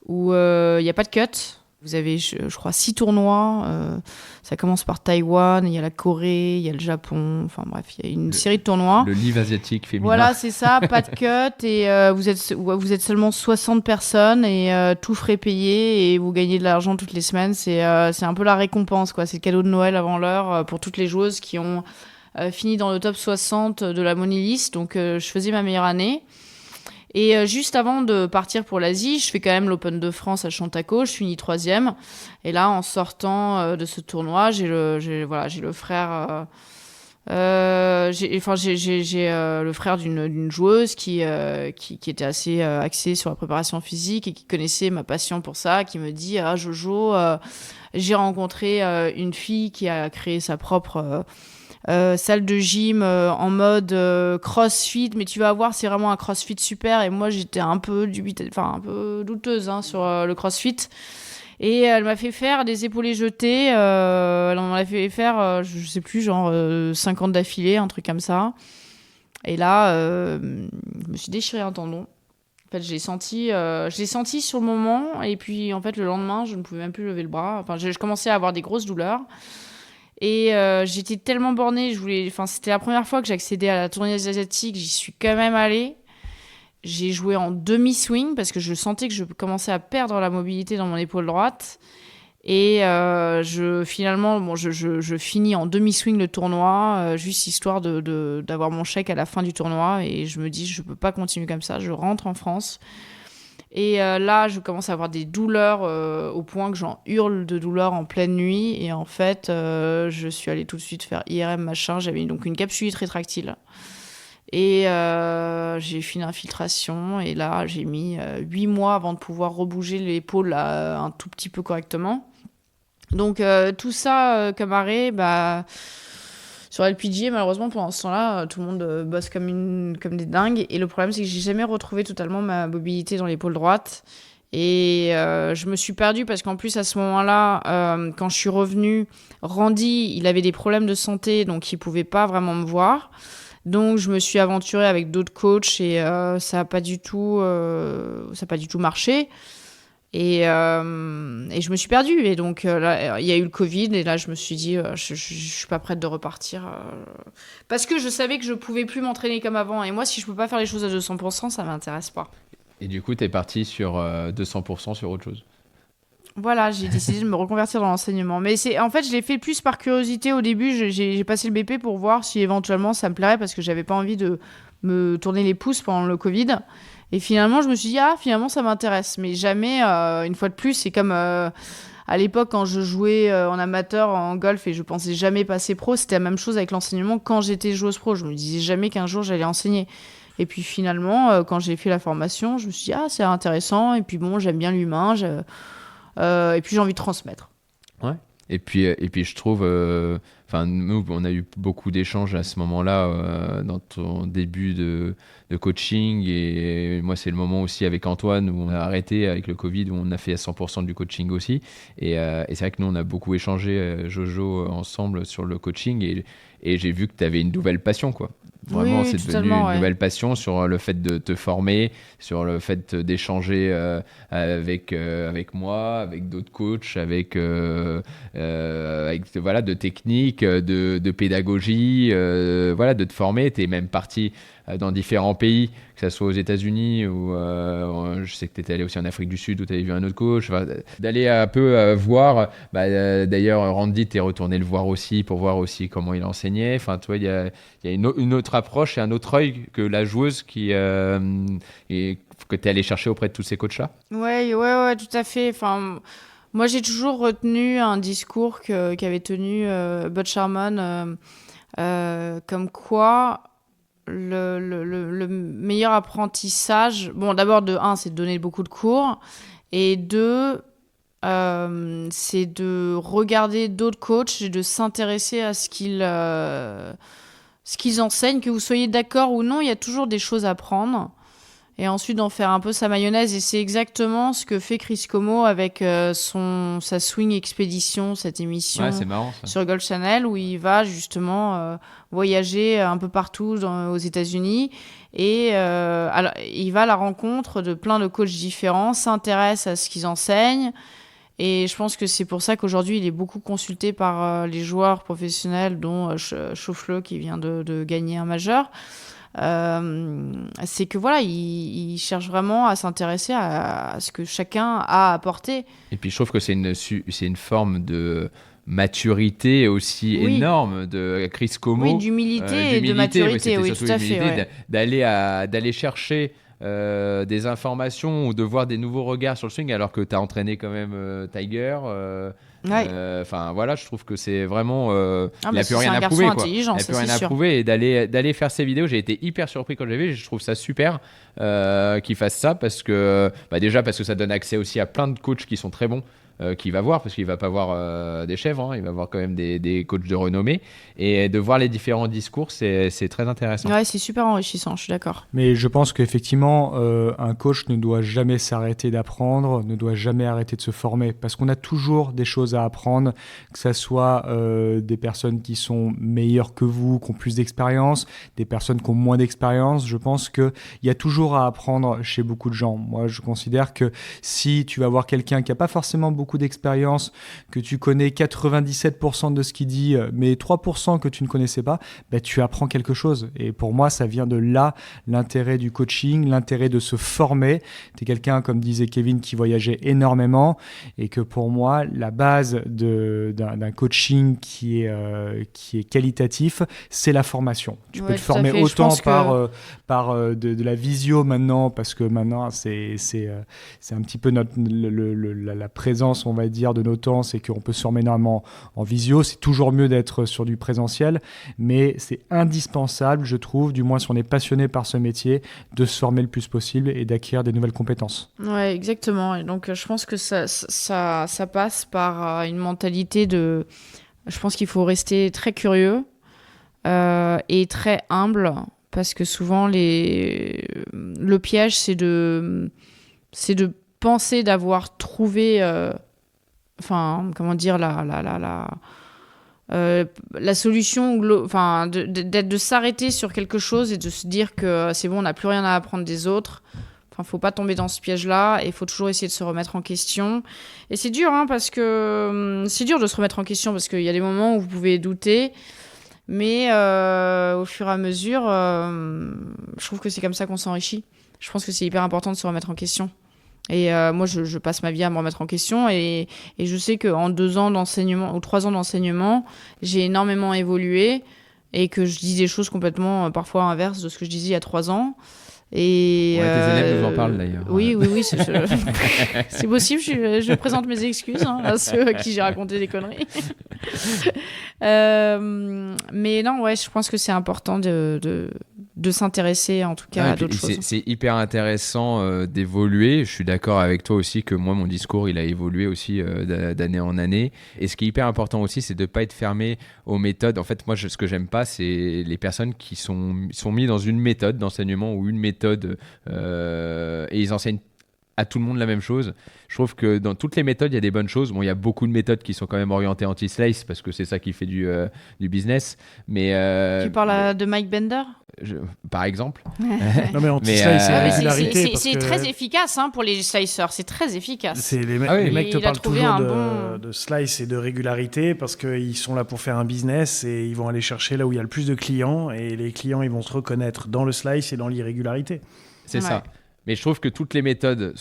où il n'y a pas de cut. Vous avez, je crois, 6 tournois. Ça commence par Taïwan, il y a la Corée, il y a le Japon. Enfin bref, il y a une série de tournois. Le livre asiatique féminin. Voilà, c'est ça, pas de cut. Et vous êtes seulement 60 personnes et tout frais payé. Et vous gagnez de l'argent toutes les semaines. C'est un peu la récompense, quoi. C'est le cadeau de Noël avant l'heure pour toutes les joueuses qui ont fini dans le top 60 de la Money List. Donc je faisais ma meilleure année. Et juste avant de partir pour l'Asie, je fais quand même l'Open de France à Chantaco, je finis 3e. Et là, en sortant de ce tournoi, j'ai le frère, j'ai le frère d'une joueuse qui était assez axée sur la préparation physique et qui connaissait ma passion pour ça, qui me dit « Ah Jojo, j'ai rencontré une fille qui a créé sa propre... salle de gym en mode crossfit, mais tu vas voir, c'est vraiment un crossfit super. » Et moi, j'étais un peu douteuse sur le crossfit. Et elle m'a fait faire des épaulés jetés. Elle m'en a fait faire, je sais plus, genre 50 d'affilée, un truc comme ça. Et là, je me suis déchiré un tendon. En fait, je l'ai senti sur le moment. Et puis, en fait, le lendemain, je ne pouvais même plus lever le bras. Enfin, je commençais à avoir des grosses douleurs. Et j'étais tellement bornée, c'était la première fois que j'accédais à la tournée asiatique, j'y suis quand même allée. J'ai joué en demi-swing parce que je sentais que je commençais à perdre la mobilité dans mon épaule droite. Et je finis en demi-swing le tournoi, juste histoire d'avoir mon chèque à la fin du tournoi. Et je me dis, je peux pas continuer comme ça, je rentre en France. Et là, je commence à avoir des douleurs au point que j'en hurle de douleur en pleine nuit. Et en fait, je suis allée tout de suite faire IRM, machin. J'avais donc une capsulite rétractile. Et j'ai fait une infiltration. Et là, j'ai mis 8 mois avant de pouvoir rebouger l'épaule un tout petit peu correctement. Donc, tout ça comme arrêt, sur LPGA, malheureusement, pendant ce temps-là, tout le monde bosse comme des dingues. Et le problème, c'est que j'ai jamais retrouvé totalement ma mobilité dans l'épaule droite. Et je me suis perdue parce qu'en plus, à ce moment-là, quand je suis revenue, Randy, il avait des problèmes de santé, donc il pouvait pas vraiment me voir. Donc, je me suis aventurée avec d'autres coachs et ça a pas du tout marché. Et je me suis perdue. Et donc, là, il y a eu le Covid. Et là, je me suis dit, je suis pas prête de repartir. Parce que je savais que je pouvais plus m'entraîner comme avant. Et moi, si je peux pas faire les choses à 200%, ça m'intéresse pas. Et du coup, tu es parti sur 200% sur autre chose. Voilà, j'ai décidé de me reconvertir dans l'enseignement. Mais en fait, je l'ai fait plus par curiosité au début. J'ai passé le BP pour voir si éventuellement ça me plairait parce que j'avais pas envie de me tourner les pouces pendant le Covid. Et finalement, je me suis dit, finalement, ça m'intéresse. Mais jamais, une fois de plus, c'est comme à l'époque, quand je jouais en amateur, en golf, et je pensais jamais passer pro, c'était la même chose avec l'enseignement. Quand j'étais joueuse pro, je me disais jamais qu'un jour, j'allais enseigner. Et puis finalement, quand j'ai fait la formation, je me suis dit, c'est intéressant. Et puis bon, j'aime bien l'humain. Et puis j'ai envie de transmettre. Ouais. Et puis je trouve, nous, on a eu beaucoup d'échanges à ce moment-là dans ton début de coaching. Et moi, c'est le moment aussi avec Antoine où on a arrêté avec le Covid, où on a fait à 100% du coaching aussi. Et c'est vrai que nous, on a beaucoup échangé, Jojo, ensemble sur le coaching. Et j'ai vu que tu avais une nouvelle passion, quoi. Vraiment, Oui, c'est devenu totalement, une nouvelle passion sur le fait de te former, sur le fait d'échanger avec moi, avec d'autres coachs, avec voilà, de techniques, de pédagogie, voilà, de te former. Tu es même parti dans différents pays, que ce soit aux États-Unis ou je sais que tu étais allé aussi en Afrique du Sud où tu avais vu un autre coach. Enfin, d'aller un peu voir. D'ailleurs, Randy, tu es retourné le voir aussi pour voir aussi comment il enseignait. Enfin, tu vois, il y a une autre approche et un autre œil que la joueuse que tu es allé chercher auprès de tous ces coachs-là. Ouais, tout à fait. Enfin, moi, j'ai toujours retenu un discours qu'avait tenu Bud Sharman, comme quoi le meilleur apprentissage, bon, d'abord, c'est de donner beaucoup de cours, et 2, c'est de regarder d'autres coachs et de s'intéresser à ce qu'ils enseignent, que vous soyez d'accord ou non, il y a toujours des choses à prendre. Et ensuite d'en faire un peu sa mayonnaise. Et c'est exactement ce que fait Chris Como avec sa Swing Expedition, cette émission c'est marrant, ça. sur Gold Channel, où il va justement voyager un peu partout aux États-Unis. Et alors, il va à la rencontre de plein de coachs différents, s'intéresse à ce qu'ils enseignent. Et je pense que c'est pour ça qu'aujourd'hui, il est beaucoup consulté par les joueurs professionnels, dont Schauffele, qui vient de gagner un majeur. C'est que voilà, il cherche vraiment à s'intéresser à ce que chacun a apporté. Et puis je trouve que c'est une forme de maturité aussi énorme de Chris Como. Oui, d'humilité et de maturité, oui, tout à fait. Ouais. D'aller chercher des informations ou de voir des nouveaux regards sur le swing alors que tu as entraîné quand même Tiger. Enfin voilà, je trouve que c'est vraiment il n'a plus rien à prouver, quoi. Il n'a plus rien à prouver, et d'aller faire ces vidéos, j'ai été hyper surpris quand j'ai vu. Je trouve ça super qu'il fasse ça parce que déjà parce que ça donne accès aussi à plein de coachs qui sont très bons. Qu'il va voir, parce qu'il va pas voir des chèvres, il va voir quand même des coachs de renommée, et de voir les différents discours, c'est très intéressant. Ouais, c'est super enrichissant, je suis d'accord. Mais je pense qu'effectivement, un coach ne doit jamais s'arrêter d'apprendre, ne doit jamais arrêter de se former, parce qu'on a toujours des choses à apprendre, que ça soit des personnes qui sont meilleures que vous, qui ont plus d'expérience, des personnes qui ont moins d'expérience. Je pense qu'il y a toujours à apprendre chez beaucoup de gens. Moi, je considère que si tu vas voir quelqu'un qui n'a pas forcément beaucoup d'expérience, que tu connais 97% de ce qu'il dit, mais 3% que tu ne connaissais pas, tu apprends quelque chose. Et pour moi, ça vient de là l'intérêt du coaching, l'intérêt de se former. Tu es quelqu'un, comme disait Kevin, qui voyageait énormément, et que pour moi, la base d'un coaching qui est qualitatif, c'est la formation. Tu peux te former autant par de la visio maintenant, parce que maintenant, c'est un petit peu la présence, on va dire, de nos temps, c'est qu'on peut se former énormément en visio. C'est toujours mieux d'être sur du présentiel, mais c'est indispensable, je trouve, du moins si on est passionné par ce métier, de se former le plus possible et d'acquérir des nouvelles compétences. Ouais, exactement. Et donc, je pense que ça passe par une mentalité de... Je pense qu'il faut rester très curieux et très humble, parce que souvent, le piège, c'est de penser d'avoir trouvé... comment dire, la solution, de s'arrêter sur quelque chose et de se dire que c'est bon, on n'a plus rien à apprendre des autres. Faut pas tomber dans ce piège-là, et il faut toujours essayer de se remettre en question. Et c'est dur, parce que c'est dur de se remettre en question, parce qu'il y a des moments où vous pouvez douter, mais au fur et à mesure, je trouve que c'est comme ça qu'on s'enrichit. Je pense que c'est hyper important de se remettre en question. Et moi, je passe ma vie à me remettre en question, et je sais qu'en 2 ans d'enseignement ou 3 ans d'enseignement, j'ai énormément évolué, et que je dis des choses complètement parfois inverses de ce que je disais il y a 3 ans. Et tes élèves nous en parlent d'ailleurs. Oui, c'est possible. Je présente mes excuses à ceux à qui j'ai raconté des conneries. Mais non, je pense que c'est important de de s'intéresser en tout cas à d'autres choses. C'est hyper intéressant d'évoluer. Je suis d'accord avec toi aussi que moi, mon discours, il a évolué aussi d'année en année. Et ce qui est hyper important aussi, c'est de ne pas être fermé aux méthodes. En fait, moi, ce que j'aime pas, c'est les personnes qui sont mis dans une méthode d'enseignement ou une méthode et ils enseignent à tout le monde la même chose. Je trouve que dans toutes les méthodes, il y a des bonnes choses. Bon, il y a beaucoup de méthodes qui sont quand même orientées anti-slice parce que c'est ça qui fait du business. Mais, tu parles de Mike Bender par exemple. Non, mais anti-slice, c'est la régularité. C'est très efficace pour les slicers, c'est très efficace. Les mecs te parlent toujours de slice et de régularité parce qu'ils sont là pour faire un business et ils vont aller chercher là où il y a le plus de clients et les clients, ils vont se reconnaître dans le slice et dans l'irrégularité. C'est ça. Mais je trouve que toutes les méthodes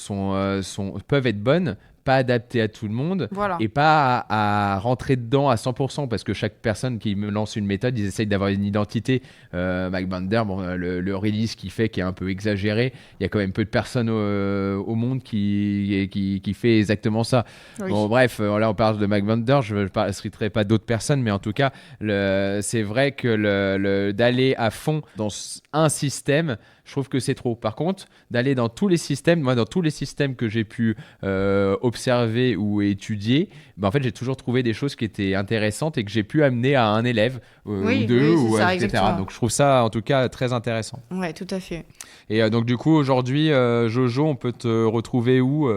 peuvent être bonnes, pas adaptées à tout le monde et pas à rentrer dedans à 100% parce que chaque personne qui me lance une méthode, ils essayent d'avoir une identité. Mike Bender, le release qu'il fait qui est un peu exagéré, il y a quand même peu de personnes au monde qui fait exactement ça. Oui. Bon, bref, là on parle de Mike Bender, je ne citerai pas d'autres personnes, mais en tout cas, c'est vrai que d'aller à fond dans un système, je trouve que c'est trop. Par contre, d'aller dans tous les systèmes, moi, dans tous les systèmes que j'ai pu observer ou étudier, en fait, j'ai toujours trouvé des choses qui étaient intéressantes et que j'ai pu amener à un élève ou deux, etc. Exactement. Donc, je trouve ça, en tout cas, très intéressant. Ouais, tout à fait. Et donc, du coup, aujourd'hui, Jojo, on peut te retrouver où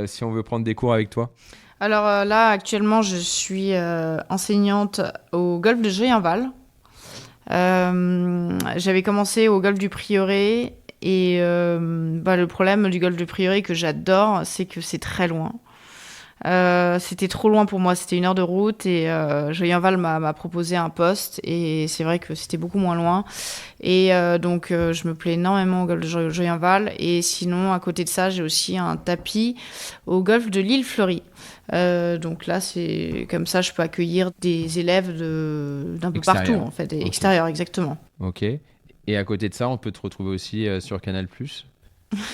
si on veut prendre des cours avec toi ? Alors là, actuellement, je suis enseignante au Golfe de Joyenval. J'avais commencé au Golfe du Prieuré et le problème du Golfe du Prieuré que j'adore, c'est que c'est très loin. C'était trop loin pour moi, c'était 1 heure de route et Joyenval m'a proposé un poste et c'est vrai que c'était beaucoup moins loin et donc je me plais énormément au Golfe de Joyenval et sinon à côté de ça j'ai aussi un tapis au Golfe de l'Île Fleurie. Donc là, c'est comme ça, je peux accueillir des élèves d'un peu partout, en fait, extérieurs, exactement. Ok. Et à côté de ça, on peut te retrouver aussi sur Canal+.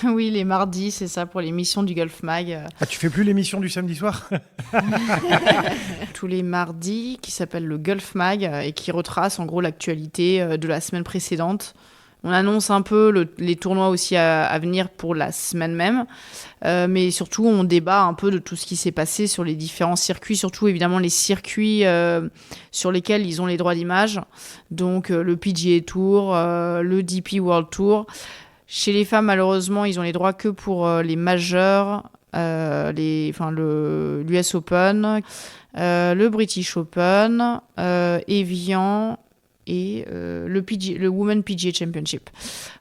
Oui, les mardis, c'est ça, pour l'émission du Golf Mag. Ah, tu fais plus l'émission du samedi soir ? Tous les mardis, qui s'appelle le Golf Mag et qui retrace en gros l'actualité de la semaine précédente. On annonce un peu les tournois aussi à venir pour la semaine même. Mais surtout, on débat un peu de tout ce qui s'est passé sur les différents circuits, surtout évidemment les circuits sur lesquels ils ont les droits d'image. Donc le PGA Tour, le DP World Tour. Chez les femmes, malheureusement, ils ont les droits que pour les majeurs, l'US Open, le British Open, Evian et le Women PGA Championship.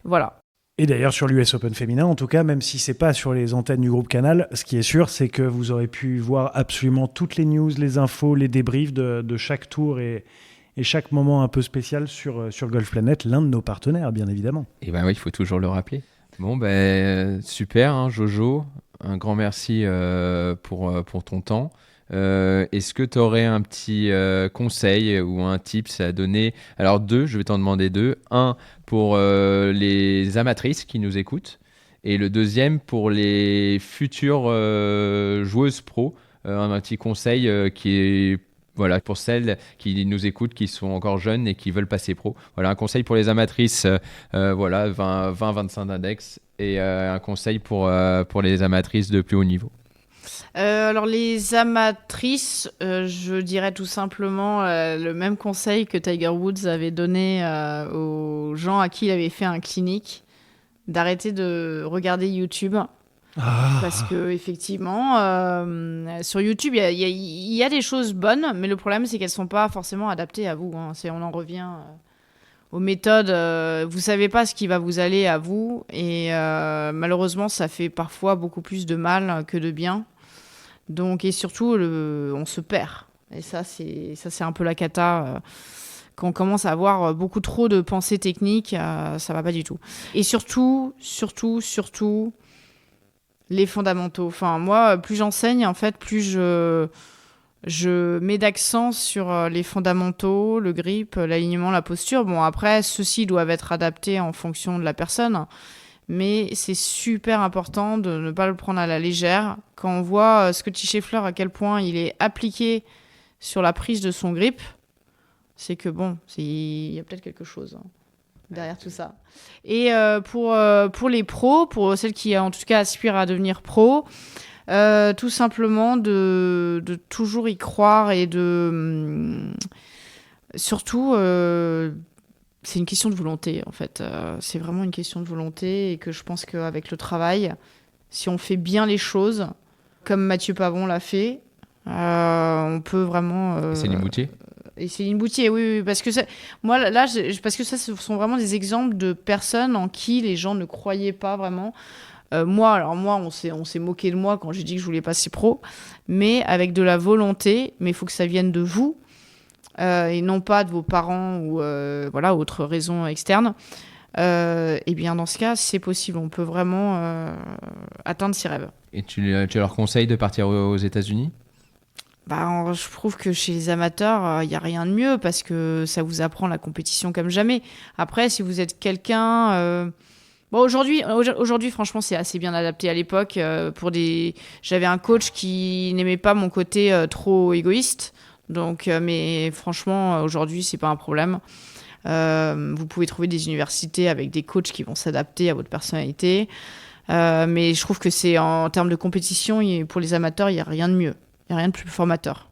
Voilà. Et d'ailleurs, sur l'US Open féminin, en tout cas, même si c'est pas sur les antennes du groupe Canal, ce qui est sûr, c'est que vous aurez pu voir absolument toutes les news, les infos, les débriefs de chaque tour et chaque moment un peu spécial sur Golf Planet, l'un de nos partenaires, bien évidemment. Et oui, il faut toujours le rappeler. Bon, super, Jojo. Un grand merci pour ton temps. Est-ce que tu aurais un petit conseil ou un tips à donner ? Alors 2, je vais t'en demander 2. Un pour les amatrices qui nous écoutent et le deuxième pour les futures joueuses pro. Un petit conseil qui est pour celles qui nous écoutent, qui sont encore jeunes et qui veulent passer pro. Voilà, un conseil pour les amatrices, 20-25 d'index et un conseil pour les amatrices de plus haut niveau. Alors les amatrices, je dirais tout simplement le même conseil que Tiger Woods avait donné aux gens à qui il avait fait un clinique, d'arrêter de regarder YouTube. Parce que effectivement, sur YouTube, il y a des choses bonnes, mais le problème c'est qu'elles sont pas forcément adaptées à vous. On en revient aux méthodes. Vous savez pas ce qui va vous aller à vous, et malheureusement, ça fait parfois beaucoup plus de mal que de bien. Donc, et surtout, on se perd. Et ça, c'est un peu la cata. Quand on commence à avoir beaucoup trop de pensées techniques, ça va pas du tout. Et surtout, les fondamentaux. Enfin, moi, plus j'enseigne, en fait, plus je mets d'accent sur les fondamentaux, le grip, l'alignement, la posture. Bon, après, ceux-ci doivent être adaptés en fonction de la personne. Mais c'est super important de ne pas le prendre à la légère. Quand on voit Scottie Scheffler, à quel point il est appliqué sur la prise de son grip, c'est que bon, il y a peut-être quelque chose. derrière tout ça. Et pour les pros, pour celles qui en tout cas aspirent à devenir pros, tout simplement de toujours y croire et surtout, c'est une question de volonté en fait. C'est vraiment une question de volonté et que je pense qu'avec le travail, si on fait bien les choses, comme Mathieu Pavon l'a fait, on peut vraiment... Céline Boutier. Et Céline Boutier, oui, parce que moi là, parce que ça, ce sont vraiment des exemples de personnes en qui les gens ne croyaient pas vraiment. Moi, on s'est moqué de moi quand j'ai dit que je voulais passer pro, mais avec de la volonté, mais il faut que ça vienne de vous et non pas de vos parents ou autres raisons externes. Et bien dans ce cas, c'est possible, on peut vraiment atteindre ses rêves. Et tu leur conseilles de partir aux États-Unis ? Je trouve que chez les amateurs, il n'y a rien de mieux parce que ça vous apprend la compétition comme jamais. Après, si vous êtes quelqu'un... aujourd'hui, franchement, c'est assez bien adapté. À l'époque, j'avais un coach qui n'aimait pas mon côté trop égoïste. Donc, mais franchement, aujourd'hui, c'est pas un problème. Vous pouvez trouver des universités avec des coachs qui vont s'adapter à votre personnalité. Mais je trouve que c'est en termes de compétition, pour les amateurs, il n'y a rien de mieux. Il n'y a rien de plus formateur.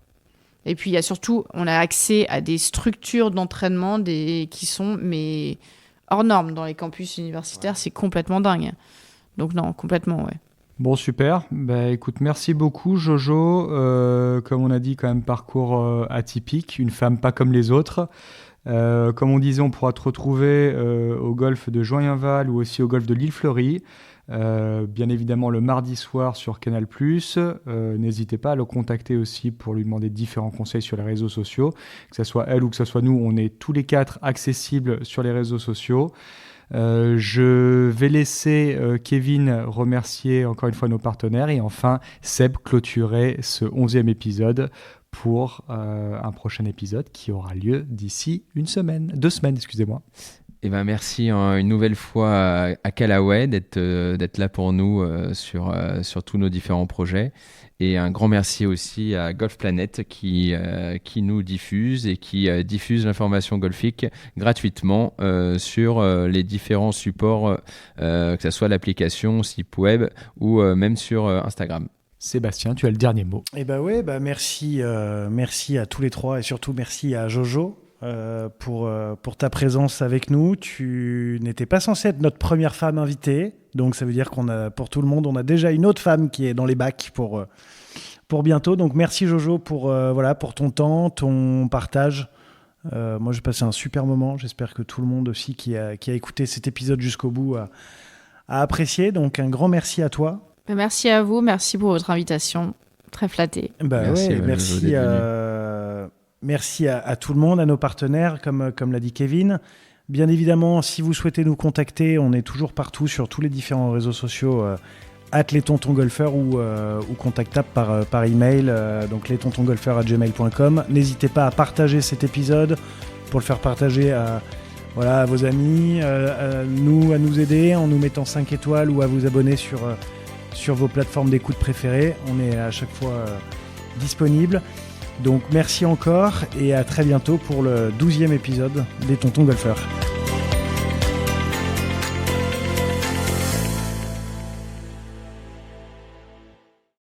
Et puis, il y a surtout, on a accès à des structures d'entraînement qui sont hors normes dans les campus universitaires. C'est complètement dingue. Donc non, complètement, ouais. Bon, super. Écoute, merci beaucoup, Jojo. Comme on a dit, quand même, parcours atypique. Une femme pas comme les autres. Comme on disait, on pourra te retrouver au golf de Joyenval ou aussi au golf de l'Île Fleurie. Bien évidemment le mardi soir sur Canal+. N'hésitez pas à le contacter aussi pour lui demander différents conseils sur les réseaux sociaux. Que ce soit elle ou que ce soit nous, on est tous les 4 accessibles sur les réseaux sociaux. Je vais laisser Kevin remercier encore une fois nos partenaires et enfin Seb clôturer ce 11e épisode pour un prochain épisode qui aura lieu d'ici 2 semaines, excusez-moi. Eh ben merci une nouvelle fois à Callaway d'être là pour nous sur tous nos différents projets. Et un grand merci aussi à Golf Planet qui nous diffuse et qui diffuse l'information golfique gratuitement sur les différents supports, que ce soit l'application, site web ou même sur Instagram. Sébastien, tu as le dernier mot. Merci à tous les 3 et surtout merci à Jojo. Pour ta présence avec nous. Tu n'étais pas censée être notre première femme invitée, donc ça veut dire pour tout le monde, on a déjà une autre femme qui est dans les bacs pour bientôt. Donc merci Jojo pour ton temps, ton partage. Moi j'ai passé un super moment. J'espère que tout le monde aussi qui a écouté cet épisode jusqu'au bout a apprécié. Donc un grand merci à toi. Merci à vous, merci pour votre invitation. Très flatté. Merci à tout le monde, à nos partenaires, comme l'a dit Kevin. Bien évidemment, si vous souhaitez nous contacter, on est toujours partout sur tous les différents réseaux sociaux, @letontongolfeurs ou contactable par email, donc letontongolfeurs@gmail.com. N'hésitez pas à partager cet épisode pour le faire partager à vos amis, à nous aider en nous mettant 5 étoiles ou à vous abonner sur vos plateformes d'écoute préférées. On est à chaque fois disponible. Donc merci encore et à très bientôt pour le 12e épisode des Tontons Golfeurs.